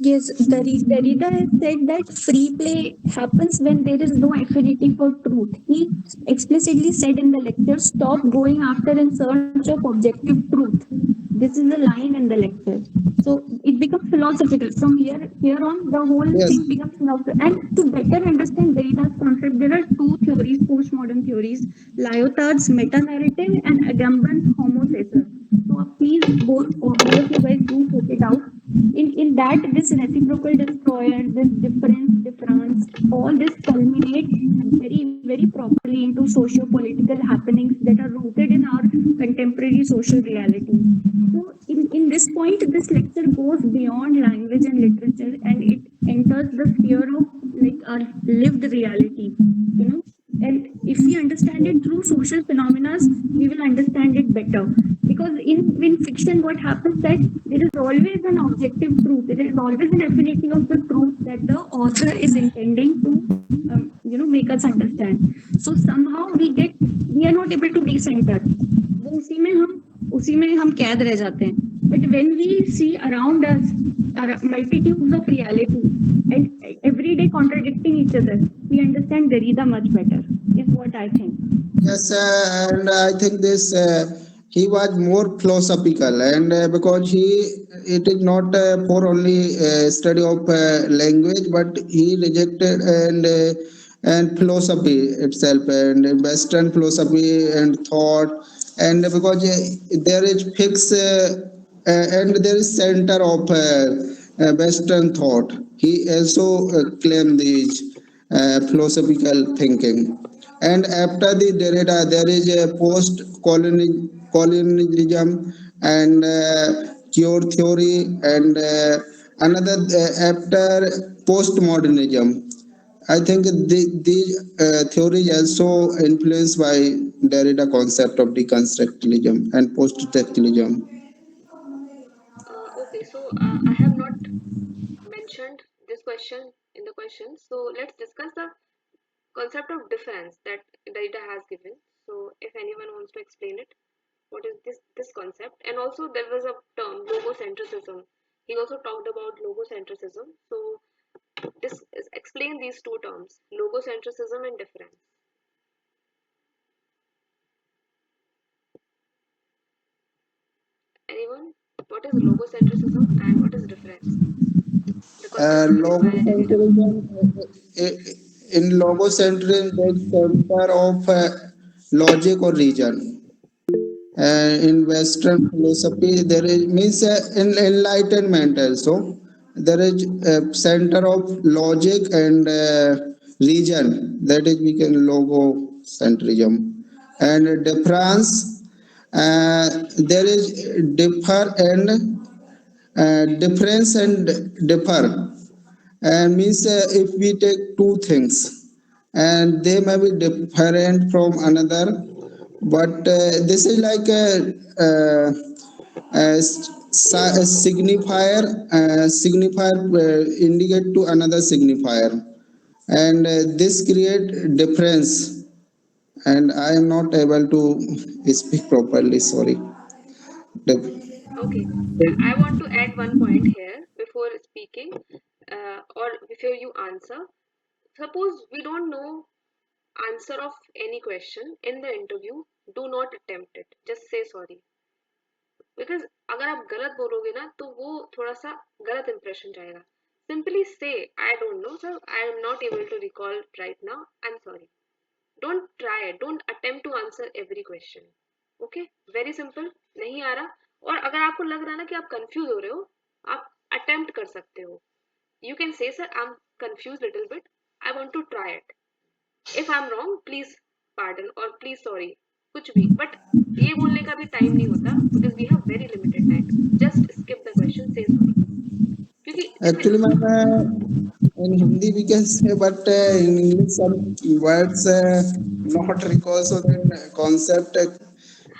Yes, Derrida has said that free play happens when there is no affinity for truth. He explicitly said in the lecture, stop going after in search of objective truth. This is a line in the lecture. So it becomes philosophical. From here on, the whole Yes. thing becomes philosophical. And to better understand Derrida's concept, there are two theories, postmodern theories, Lyotard's meta-narrative and Agamben's homo caesar. So please, both of you guys do check it out. In that, this reciprocal destroyer, this difference, all this culminates very properly into socio-political happenings that are rooted in our contemporary social reality. So in this point, this lecture goes beyond language and literature, and it enters the sphere of like our lived reality, you know. And if we understand it through social phenomena, we will understand it better. Because in fiction, what happens that there is always an objective truth. There is always an affinity of the truth that the author is intending to, make us understand. So somehow we are not able to decenter. वो उसी में हम कैद रह जाते हैं. But when we see around us multitudes of reality and every day contradicting each other, we understand Derrida much better. Is what I think. Yes, and I think this he was more philosophical, and because it is not for only study of language, but he rejected and philosophy itself and Western philosophy and thought, and because there is fixed and there is center of Western thought. He also claimed these philosophical thinking. And after the Derrida, there is a post-colonialism and cure theory and another after postmodernism. I think the theory is also influenced by Derrida concept of deconstructivism and post-structuralism. Okay, so I have not mentioned this question in the question. So let's discuss the concept of difference that Derrida has given. So if anyone wants to explain it, what is this concept? And also there was a term logocentrism. He also talked about logocentrism. So explain these two terms, logocentrism and difference. Anyone? What is logocentrism and what is difference? The concept given by Derrida. Logocentrism, in logocentrism, the center of logic or reason. In Western philosophy, there is means in enlightenment also there is a center of logic and reason, that is we can logocentrism. And difference, there is difference and differ, and means if we take two things and they may be different from another, but this is like a signifier, indicate to another signifier, and this create difference, and I am not able to speak properly, sorry. Okay, I want to add one point here before speaking or before you answer. Suppose we don't know answer of any question in the interview, do not attempt it. Just say sorry. Because अगर आप गलत बोलोगे ना तो वो थोड़ा सा गलत impression जाएगा. Simply say, I don't know, sir. I am not able to recall right now. I'm sorry. Don't try. Don't attempt to answer every question. Okay? Very simple. नहीं आ रहा. और अगर आपको लग रहा है ना कि आप कंफ्यूज हो रहे हो, आप अटेम्प्ट कर सकते हो. You can say, sir, I'm confused little bit. I want to try it. If I'm wrong, please pardon or please sorry. कुछ भी. But ये बोलने का भी टाइम नहीं होता because we have very limited time. Just skip the question, say sorry. क्योंकि Actually, in Hindi we can say, but in English some words not recall, so then concept.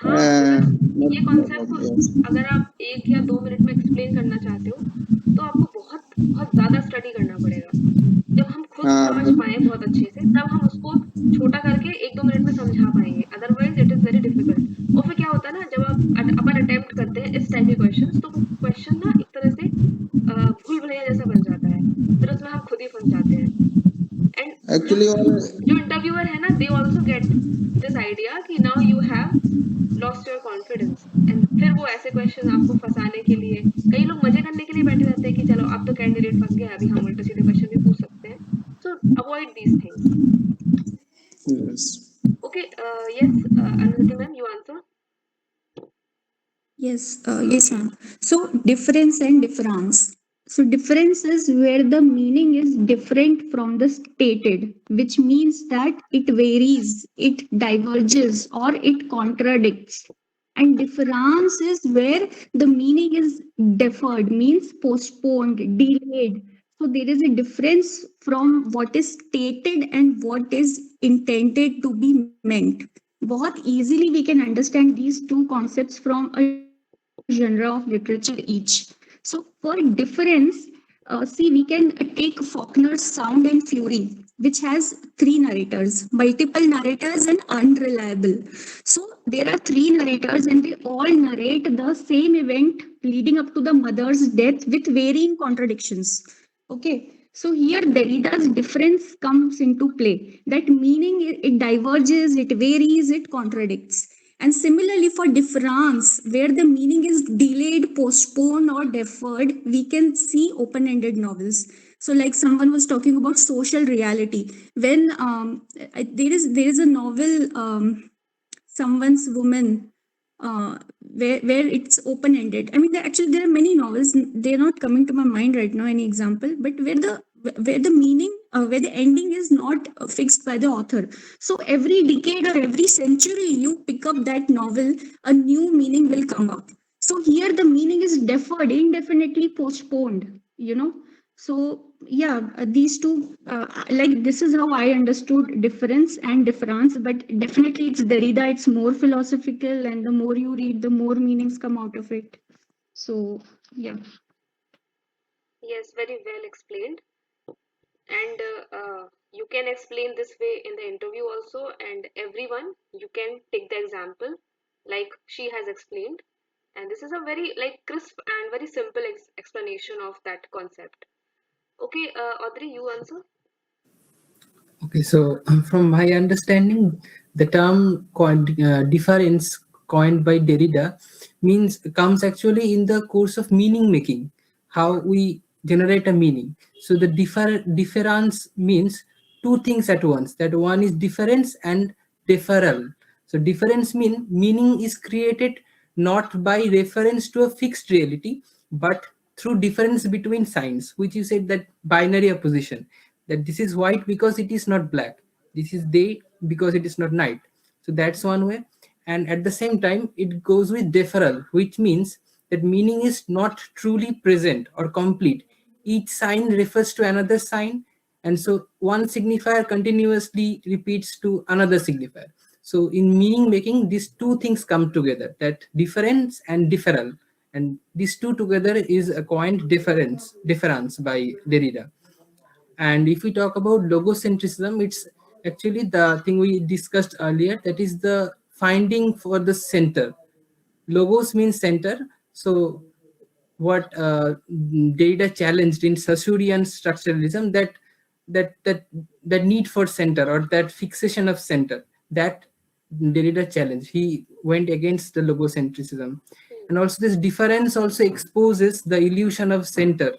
हाँ, because ये concept को Yes. अगर आप 1 या 2 minute में explain करना चाहते हो तो आपको बहुत बहुत ज्यादा स्टडी करना पड़ेगा. जब हम खुद समझ पाए बहुत अच्छे से तब हम उसको छोटा करके 1-2 मिनट में समझा पाएंगे. Otherwise it is very difficult. और फिर क्या होता है ना, जब आप अपन अटेम्प्ट करते हैं इस टाइप के क्वेश्चंस तो वो क्वेश्चन ना एक तरह से भूल भुलैया जैसा बन जाता है. फिर उसमें हम खुद ही फंस जाते हैं. एंड Actually, जो इंटरव्यूअर है ना, they also get this idea कि now you have lost your confidence. And फिर वो ऐसे क्वेश्चन आपको फंसाने के लिए, कई लोग मजे करने के लिए बैठे रहते हैं कि चलो अब तो कैंडिडेट फंस गया, अभी हम उल्टे सीधे क्वेश्चन भी पूछ सकते हैं. सो avoid these things. yes. Okay, yes, Anuriti ma'am, you answer. Yes, ma'am. So difference and difference. So difference is where the meaning is different from the stated, which means that it varies, it diverges, or it contradicts. And difference is where the meaning is deferred, means postponed, delayed. So there is a difference from what is stated and what is intended to be meant. बहुत easily we can understand these two concepts from a genre of literature each. So for difference, see, we can take Faulkner's Sound and Fury, which has three narrators, multiple narrators and unreliable. So there are three narrators and they all narrate the same event leading up to the mother's death with varying contradictions. Okay. So here Derrida's difference comes into play. That meaning it diverges, it varies, it contradicts. And similarly for difference, where the meaning is delayed, postponed, or deferred, we can see open-ended novels. So like someone was talking about social reality. When there is a novel, Someone's Woman, where it's open-ended. I mean, there are many novels. They're not coming to my mind right now, any example, but where the meaning, where the ending is not fixed by the author. So every decade or every century you pick up that novel, a new meaning will come up. So here the meaning is deferred, indefinitely postponed. you know. So yeah, these two, like this is how I understood difference and difference, but definitely it's Derrida, it's more philosophical, and the more you read, the more meanings come out of it. So yeah. Yes, very well explained. And you can explain this way in the interview also, and everyone, you can take the example like she has explained. And this is a very like crisp and very simple explanation of that concept. Okay, Audrey, you answer. Okay, so from my understanding, the term difference coined by Derrida means comes actually in the course of meaning making, how we generate a meaning. So the difference means two things at once. That one is difference and deferral. So difference meaning is created not by reference to a fixed reality, but through difference between signs, which you said that binary opposition, that this is white because it is not black, this is day because it is not night. So that's one way. And at the same time it goes with deferral, which means that meaning is not truly present or complete. Each sign refers to another sign, and so one signifier continuously repeats to another signifier. So in meaning making, these two things come together, that difference and deferral, and these two together is a coined difference by Derrida. And if we talk about logocentrism, it's actually the thing we discussed earlier, that is the finding for the center. Logos means center. So what Derrida challenged in Saussurean structuralism, that need for center, or that fixation of center, that Derrida challenge. He went against the logocentrism. And also this difference also exposes the illusion of center,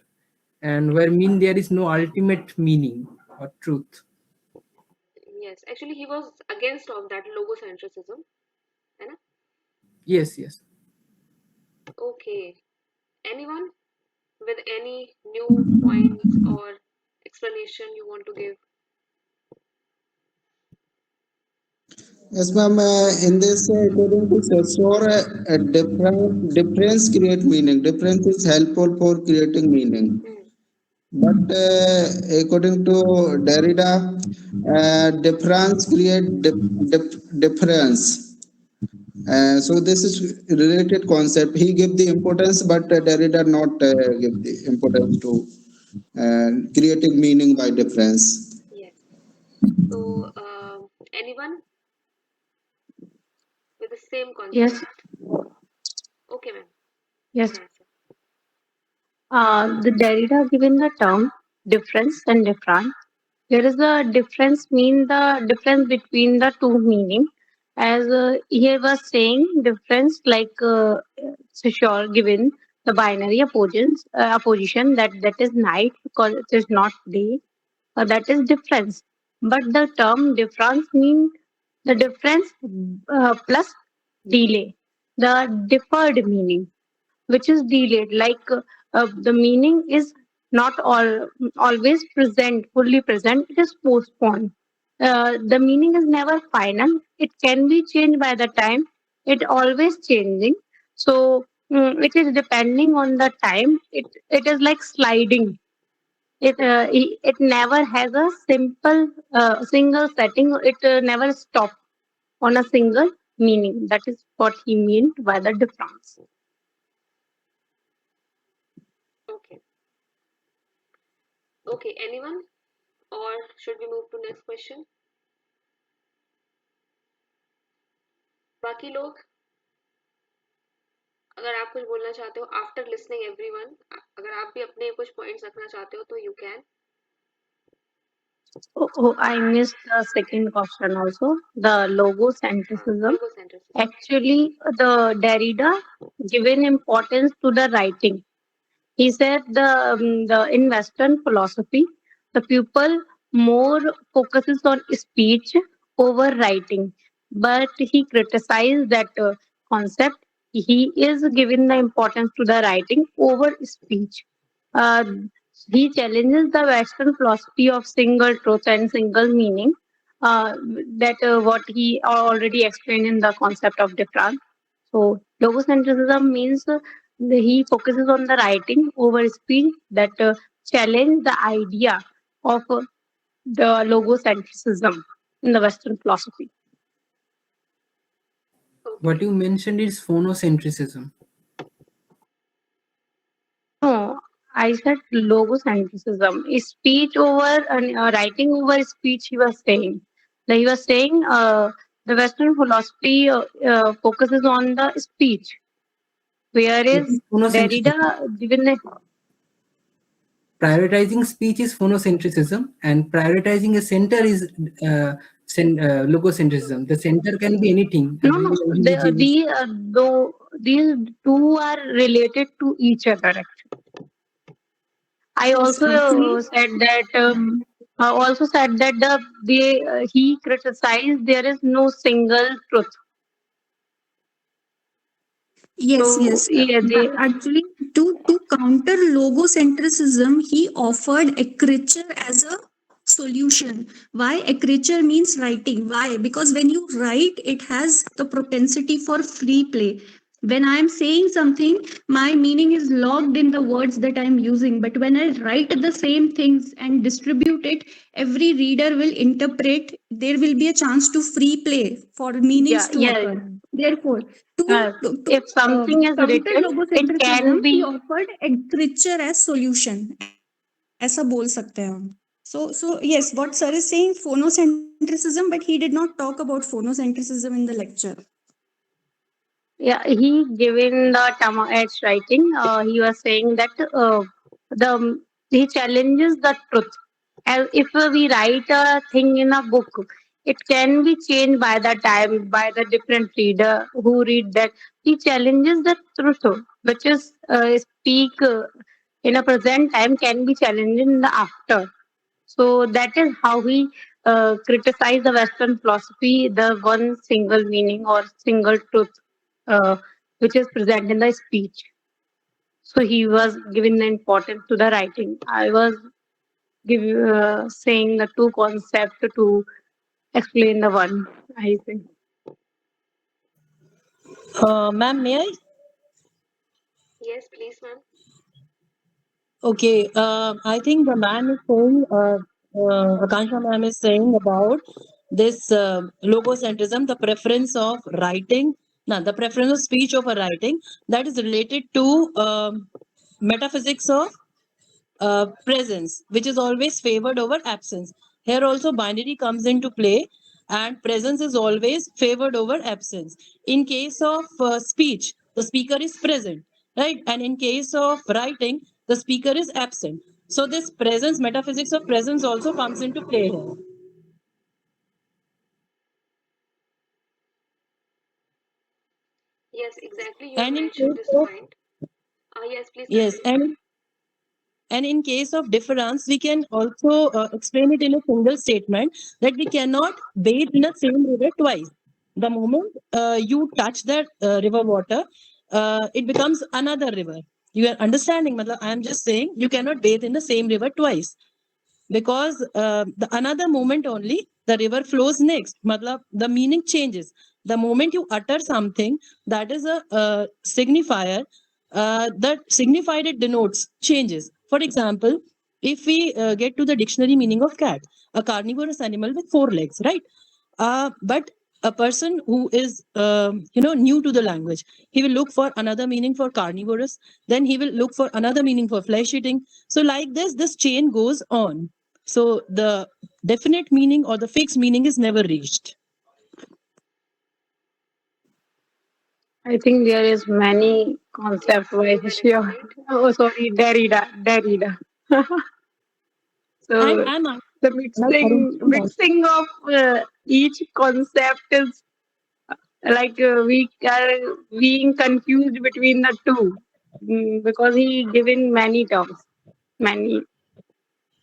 and where there is no ultimate meaning or truth. Yes, actually he was against of that logocentrism, है ना? Yes, yes. Okay, anyone with any new points or explanation you want to give? Yes, ma'am. In this, according to Saussure, difference create meaning. Difference is helpful for creating meaning. Hmm. But according to Derrida, difference create difference. So this is related concept. He give the importance, but Derrida not give the importance to creating meaning by difference. Yes. So anyone with the same Yes, concept? Okay, ma'am, you yes. can answer. The Derrida given the term difference and difference. Here is the difference mean the difference between the two meaning. As he was saying, difference like Saussure given the binary opposition that is night because it is not day. That is difference. But the term difference mean the difference plus delay, the deferred meaning which is delayed. Like the meaning is not always present, fully present. It is postponed. The meaning is never final. It can be changed by the time. It always changing. So it is depending on the time. It is like sliding. It never has a simple single setting. It never stops on a single meaning. That is what he meant by the difference. Okay. Okay, anyone? Or should we move to next question? बाकी लोग, अगर आप कुछ बोलना चाहते हो after listening everyone, अगर आप भी अपने कुछ पॉइंट्स रखना चाहते हो तो you can. I missed the second question also. The logocentrism. Logocentrism. Actually, the Derrida given importance to the writing. He said the in Western philosophy, the pupil more focuses on speech over writing, but he criticized that concept. He is giving the importance to the writing over speech. Uh, he challenges the Western philosophy of single truth and single meaning. That what he already explained in the concept of difference. So logocentrism means he focuses on the writing over speech that challenge the idea of the logocentrism in the Western philosophy. What Okay. you mentioned is phonocentrism. No, I said logocentrism. Is speech over writing over speech. He was saying. He was saying the Western philosophy focuses on the speech, It whereas is phonocentrism. Derrida given the Prioritizing speech is phonocentrism, and prioritizing a center is logocentrism. The center can be anything. A no no real individual. though these two are related to each other. Actually, I Yes, also actually, um, also said that he criticized there is no single truth. yes, So yes. yeah, they Actually, to counter logocentrism, he offered literature as a solution. Why? Literature means writing. Why? Because when you write, it has the propensity for free play. When I'm saying something, my meaning is logged in the words that I'm using. But when I write the same things and distribute it, every reader will interpret. There will be a chance to free play for meanings to yeah. occur. Therefore, Uh, to if something is counter written, it logocentrism, can he be. offered literature as solution. ऐसा बोल सकते हैं हम. So yes, what sir is saying phonocentrism, but he did not talk about phonocentrism in the lecture. Yeah, he given the Tama edge writing. He was saying that the he challenges the truth. As if we write a thing in a book, it can be changed by the time by the different reader who read that. He challenges the truth, which is speak in a present time can be challenged in the after. So that is how he criticized the Western philosophy, the one single meaning or single truth, uh, which is present in the speech. So he was giving the importance to the writing. I was saying the two concepts to explain the one. I think. Ma'am, may I? Yes, please, ma'am. Okay, I think the man is saying, Akansha ma'am is saying about this logocentrism, the preference of writing, no, the preference of speech over writing, that is related to metaphysics of presence, which is always favored over absence. Here also binary comes into play, and presence is always favored over absence. In case of speech, the speaker is present, right? And in case of writing, the speaker is absent. So this presence, metaphysics of presence also comes into play here. Yes, exactly. You have And in mentioned case this of, point. Yes, please yes, continue. and in case of difference, we can also explain it in a single statement that we cannot bathe in the same river twice. The moment you touch that river water, it becomes another river. You are understanding? Matlab, I am just saying you cannot bathe in the same river twice because the another moment only the river flows next. Matlab, the meaning changes. The moment you utter something, that is a signifier. That signified it denotes changes. For example, if we get to the dictionary meaning of cat, a carnivorous animal with four legs, right? But a person who is new to the language, he will look for another meaning for carnivorous, then he will look for another meaning for flesh eating. So like this chain goes on. So the definite meaning or the fixed meaning is never reached. I think there is many Yes, concept by you well Showalter. explained. Oh, sorry, Derrida. And So I'm asking, the like mixing of each concept is like we are being confused between the two because he given many terms, many.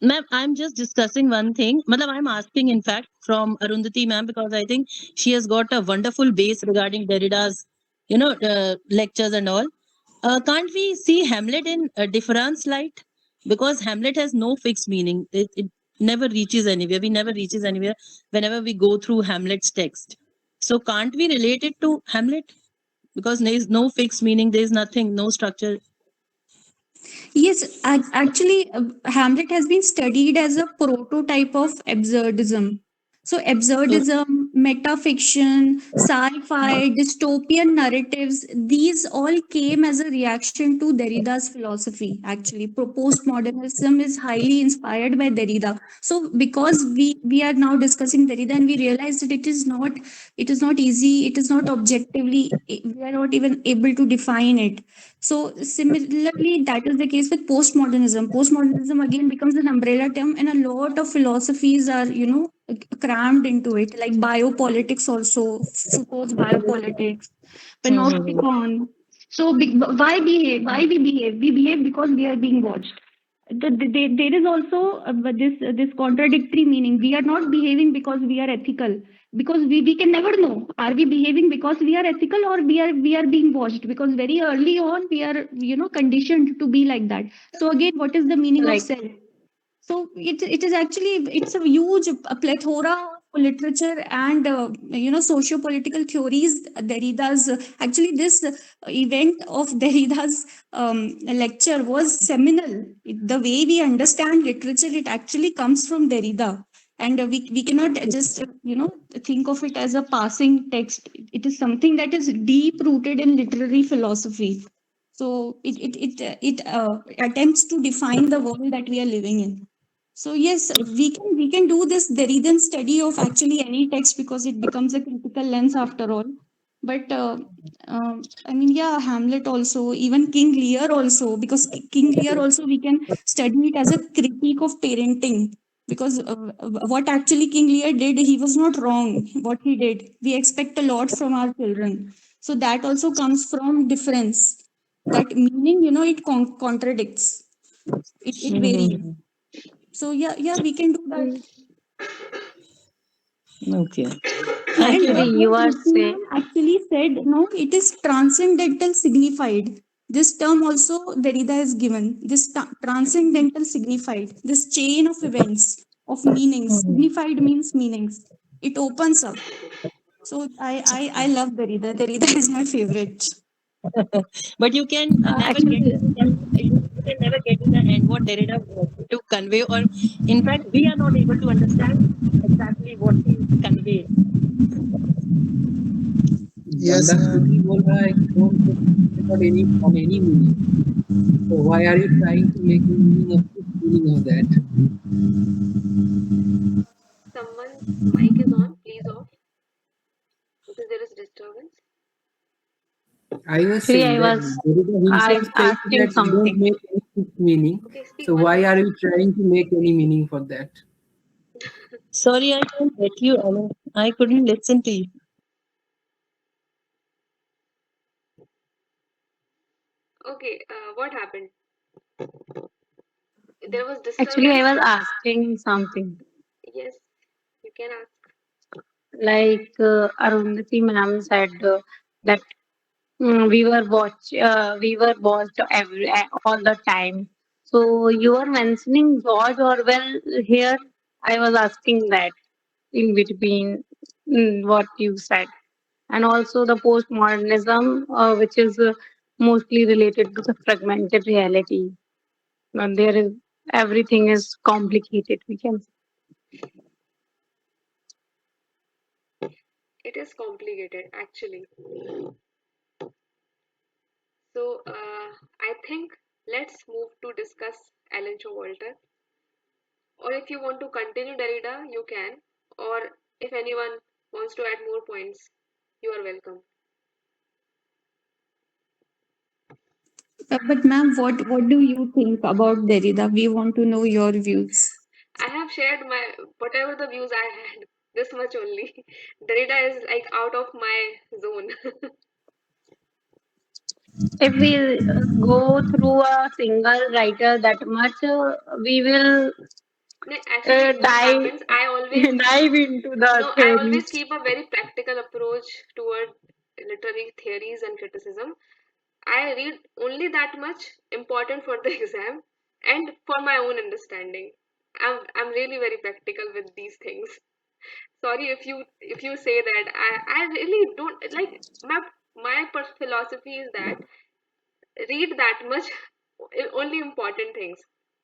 ma'am, I'm just discussing one thing. Matlab, I'm asking, in fact, from Arundhati ma'am, because I think she has got a wonderful base regarding Derrida's, lectures and all. Can't we see Hamlet in a difference light? Because Hamlet has no fixed meaning. It never reaches anywhere. We never reaches anywhere whenever we go through Hamlet's text. So can't we relate it to Hamlet? because there is no fixed meaning, there is nothing, no structure. Yes, actually, Hamlet has been studied as a prototype of absurdism. So, absurdism, metafiction, sci fi, dystopian narratives, these all came as a reaction to Derrida's philosophy. Actually, postmodernism is highly inspired by Derrida. So, because we are now discussing Derrida and we realize that it is not easy, it is not objectively, we are not even able to define it. So similarly, that is the case with postmodernism. Postmodernism again becomes an umbrella term, and a lot of philosophies are, crammed into it, like biopolitics also, Foucault's biopolitics, Mhm. panopticon. So why behave? Why we behave? We behave because we are being watched. There is also this contradictory meaning. We are not behaving because we are ethical, because we can never know, are we behaving because we are ethical, or we are being watched, because very early on we are conditioned to be like that. So again, what is the meaning of Like, self? So it is actually, it's a huge plethora of literature and socio-political theories. Derrida's actually this event of Derrida's lecture was seminal. The way we understand literature, it actually comes from Derrida, and we cannot just think of it as a passing text. It is something that is deep rooted in literary philosophy. So it attempts to define the world that we are living in. So yes, we can do this Derridan study of actually any text, because it becomes a critical lens after all. But I mean, yeah, Hamlet also, even King Lear also, because King Lear also we can study it as a critique of parenting. Because what actually King Lear did, he was not wrong. What he did, we expect a lot from our children. So that also comes from difference. That meaning, it contradicts. It varies. Mhm. So yeah, we can do that. Okay. And Thank you, actually, ma'am. you what are Rishi saying, ma'am actually said, no, it is transcendental signified. This term also Derrida has given. This transcendental signified, this chain of events, of meanings. Mhm. Signified means meanings. It opens up. So I love Derrida. Derrida is my favorite. But you can never get actually, to the end, you can never get to the end what Derrida wanted to convey, or in fact, we are not able to understand exactly what he conveyed. Yes, बंदा खुद ही बोल रहा है कि don't get without any from any meaning. So why are you trying to make a meaning of this meaning of that? Someone's mic is on, please off, because there is disturbance. I was actually, saying that Derrida himself I'm says asking that you don't something. make any fixed meaning. Okay, speak So one why more are time. you trying to make any meaning for that? Sorry, I can't get you, Anu. I couldn't listen to you. Okay, what happened? There was Actually, I disturbance. was asking something. Yes, you can ask. Like Arundhati ma'am said that we were watched all the time. So you are mentioning George Orwell here. I was asking that in between what you said, and also the postmodernism, which is mostly related to the fragmented reality. There is everything is complicated. We can It is complicated, actually. So, I think let's move to discuss Alan Showalter. Or if you want to continue Derrida, you can. Or if anyone wants to add more points, you are welcome. But ma'am, what do you think about Derrida? We want to know your views. I have shared my whatever the views I had, this much only. Derrida is like out of my zone. if we go through a single writer that much, we will Actually, what dive happens, I always dive into the no, I always theories. keep a very practical approach toward literary theories and criticism. I read only that much important for the exam and for my own understanding. I'm really very practical with these things. Sorry if you say that. I really don't like my my philosophy is that read that much, only important things.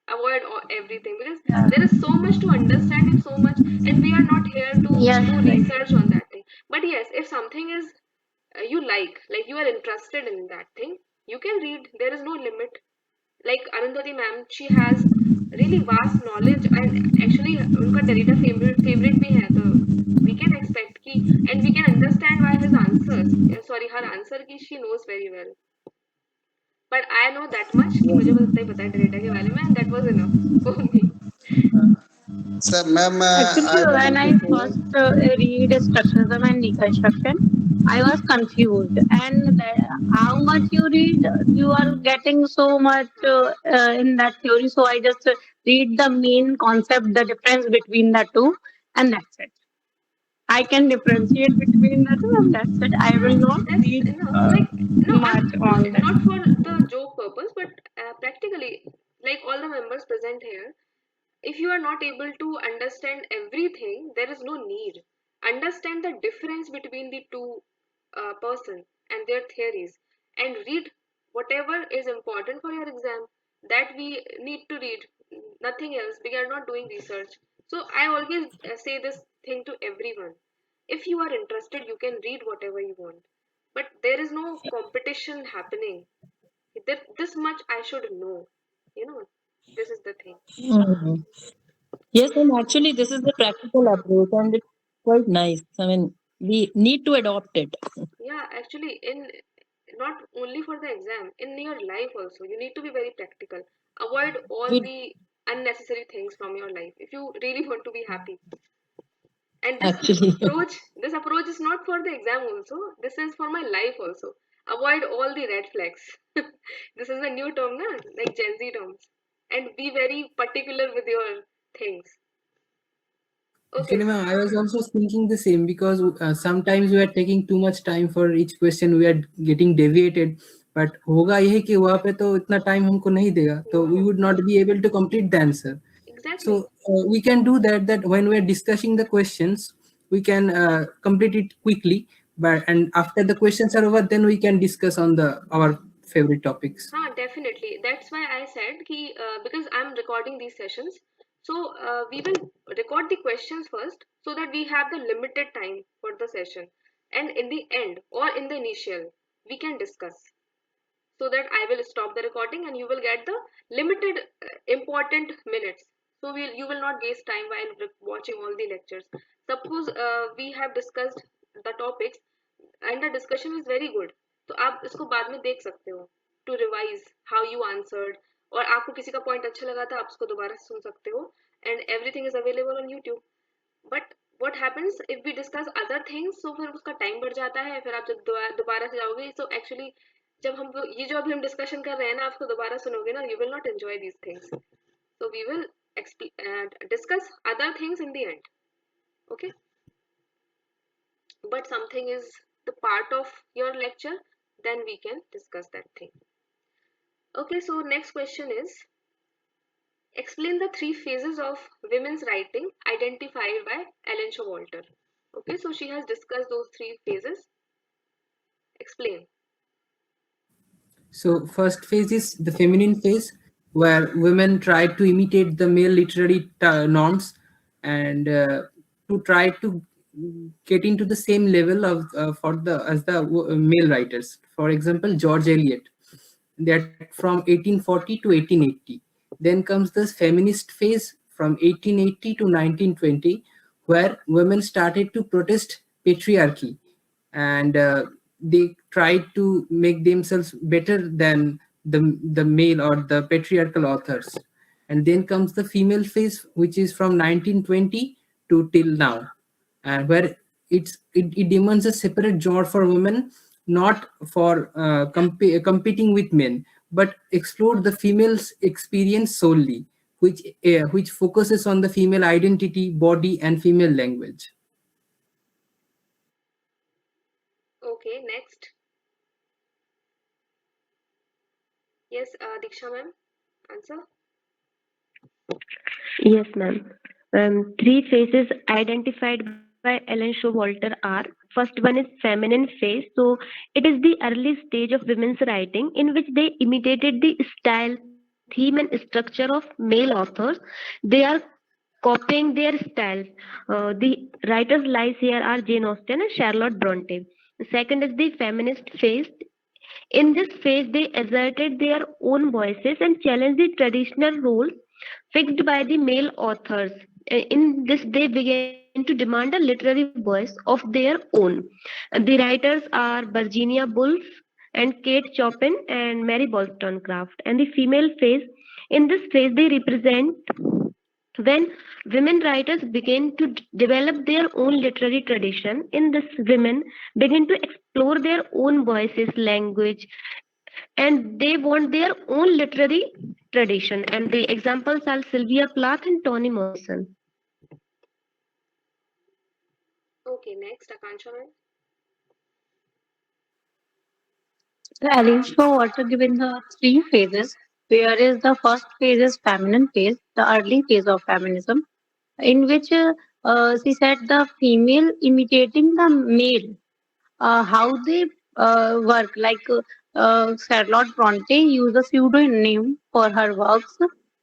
Avoid everything, because there is so much to understand it, so much, and we are not here to Yes, do right. research on that thing. But yes, if something is you like you are interested in that thing, you can read. There is no limit. Like Arundhati ma'am, she has really vast knowledge, and actually उनका Derrida favorite भी है, तो we can expect कि, and we can understand why his answers, sorry, her answer की she knows very well. But I know that much कि मुझे बस इतना ही पता है Derrida के बारे में, and that was enough for me. So, ma'am, Actually, I when want to I say, first read structuralism and deconstruction, I was confused. And how much you read, you are getting so much in that theory. So I just read the main concept, the difference between the two, and that's it. I can differentiate between the two, and that's it. I Yeah, will not that's read enough. Like, no, I'm much on that. not for the joke purpose, but practically, like all the members present here, if you are not able to understand everything, there is no need. Understand the difference between the two person and their theories, and read whatever is important for your exam. That we need to read, nothing else. We are not doing research. So I always say this thing to everyone. If you are interested, you can read whatever you want. But there is no competition happening. This much I should know. You know, this is the thing. Mhm. Yes, and actually, this is the practical approach, and it's quite nice. I mean, we need to adopt it. Yeah, actually, in not only for the exam, in your life also, you need to be very practical. Avoid all We the unnecessary things from your life if you really want to be happy. And this actually, approach, this approach is not for the exam also. This is for my life also. Avoid all the red flags. This is a new term, na? Like Gen Z terms. And be very particular with your things. Okay. Actually, ma'am, I was also thinking the same because sometimes we are taking too much time for each question. We are getting deviated. But होगा यही कि वहाँ पे तो इतना time हमको नहीं देगा, तो we No, would not be able to complete the answer. So exactly. we can do that. That when we are discussing the questions, we can complete it quickly. But and after the questions are over, then we can discuss on the our favorite topics. Definitely. That's why I said ki, because I'm recording these sessions, so we will record the questions first so that we have the limited time for the session. And in the end or in the initial, we can discuss, so that I will stop the recording and you will get the limited important minutes. So you will not waste time while watching all the lectures. Suppose we have discussed the topics and the discussion is very good, तो आप इसको बाद में देख सकते हो to revise how you answered, और आपको किसी का point अच्छा लगा था आप उसको दोबारा सुन सकते हो, and everything is available on YouTube. But what happens if we discuss other things, so फिर उसका time बढ़ जाता है, फिर आप जब दोबारा से जाओगे, so actually जब हम ये जो अभी हम discussion कर रहे हैं ना, आपको दोबारा सुनोगे ना, you will not enjoy these things. So we will discuss other things in the end. Okay, but something is the part of your lecture, then we can discuss that thing. Okay, so next question is, explain the three phases of women's writing identified by Ellen Showalter. Okay, so she has discussed those three phases. Explain. So first phase is the feminine phase, where women try to imitate the male literary norms and to try to get into the same level of for the as the male writers. For example, George Eliot, that from 1840 to 1880. Then comes the feminist phase from 1880 to 1920, where women started to protest patriarchy and they tried to make themselves better than the male or the patriarchal authors. And then comes the female phase, which is from 1920 to till now, and where it demands a separate genre for women, not for competing with men, but explore the female's experience solely, which focuses on the female identity, body, and female language. Okay, next. Yes, Diksha ma'am, answer. Yes, ma'am. Three phases identified by Ellen Showalter are: First one is feminine phase. So it is the early stage of women's writing in which they imitated the style, theme, and structure of male authors. They are copying their styles. The writers lies here are Jane Austen and Charlotte Bronte. The second is the feminist phase. In this phase, they asserted their own voices and challenged the traditional roles fixed by the male authors. In this, they began to demand a literary voice of their own. The writers are Virginia Woolf and Kate Chopin and Mary Wollstonecraft. And the female phase, in this phase, they represent when women writers begin to develop their own literary tradition. In this, women begin to explore their own voices, language, and they want their own literary tradition. And the examples are Sylvia Plath and Toni Morrison. Okay, next, Akansha ma'am. So Alice Showalter given the three phases, where is the first phase is feminine phase, the early phase of feminism, in which she said the female imitating the male, how they work. Like Charlotte Bronte use a pseudonym for her works.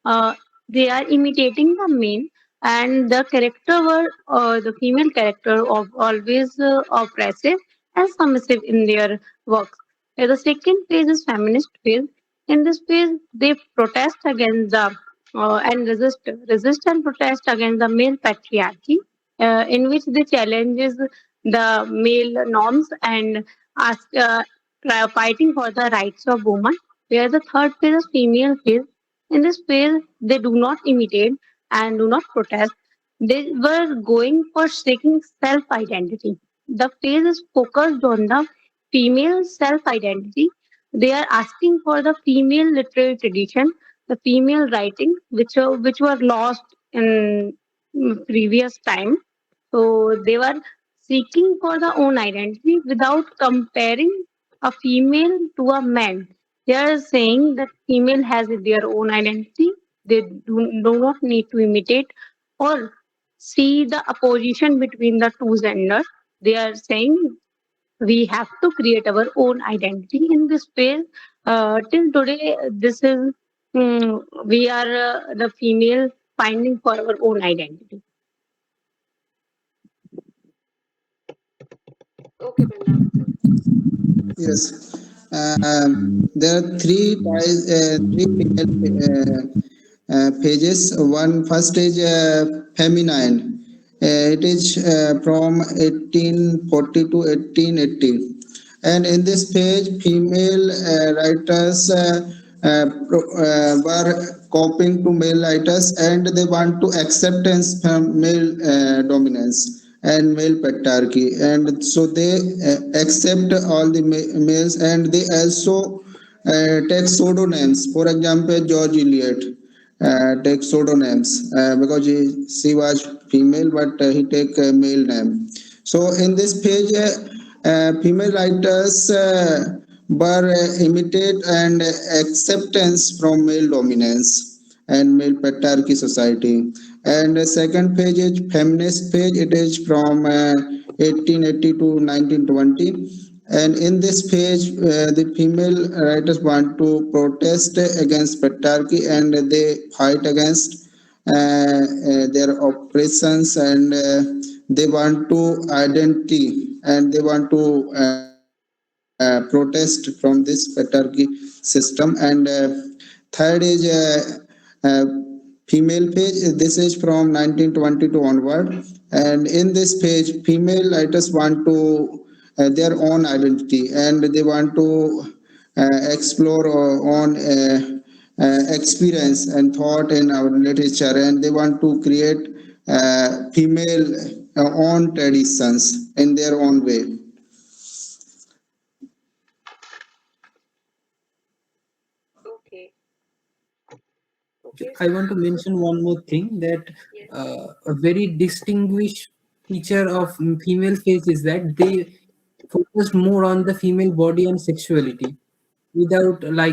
Uh, they are imitating the male, and the character were the female character of always oppressive and submissive in their works. The second phase is feminist phase. In this phase, they protest against the and resist and protest against the male patriarchy, in which they challenges the male norms and ask, fighting for the rights of women. Where the third phase is female phase. In this phase, they do not imitate and do not protest. They were going for seeking self identity. The phase is focused on the female self identity. They are asking for the female literary tradition, the female writing, which were lost in previous time. So they were seeking for the own identity without comparing a female to a man. They are saying that female has their own identity. They do not need to imitate or see the opposition between the two genders. They are saying we have to create our own identity in this space. Till today, this is we are the female finding for our own identity. Okay, Vrindavan sir. Yes. There are three female pages. One first is feminine. It is from 1840 to 1880. And in this page, female writers were copying to male writers, and they want to acceptance from male dominance and male patriarchy, and so they accept all the males, and they also take pseudonyms. For example, George Eliot take pseudonyms because she was female, but he take a male name. So in this page, female writers were imitate and acceptance from male dominance and male patriarchy society. And the second page is feminist page. It is from 1880 to 1920. And in this page, the female writers want to protest against patriarchy, and they fight against their oppressions, and they want to identity, and they want to protest from this patriarchy system. And third is uh, female page. This is from 1920 to onward, and in this page, female writers want to their own identity, and they want to explore on experience and thought in our literature, and they want to create female own traditions in their own way. Okay. Okay. I want to mention one more thing, that Yes. a very distinguished feature of female face is that they focus more on the female body and sexuality, without like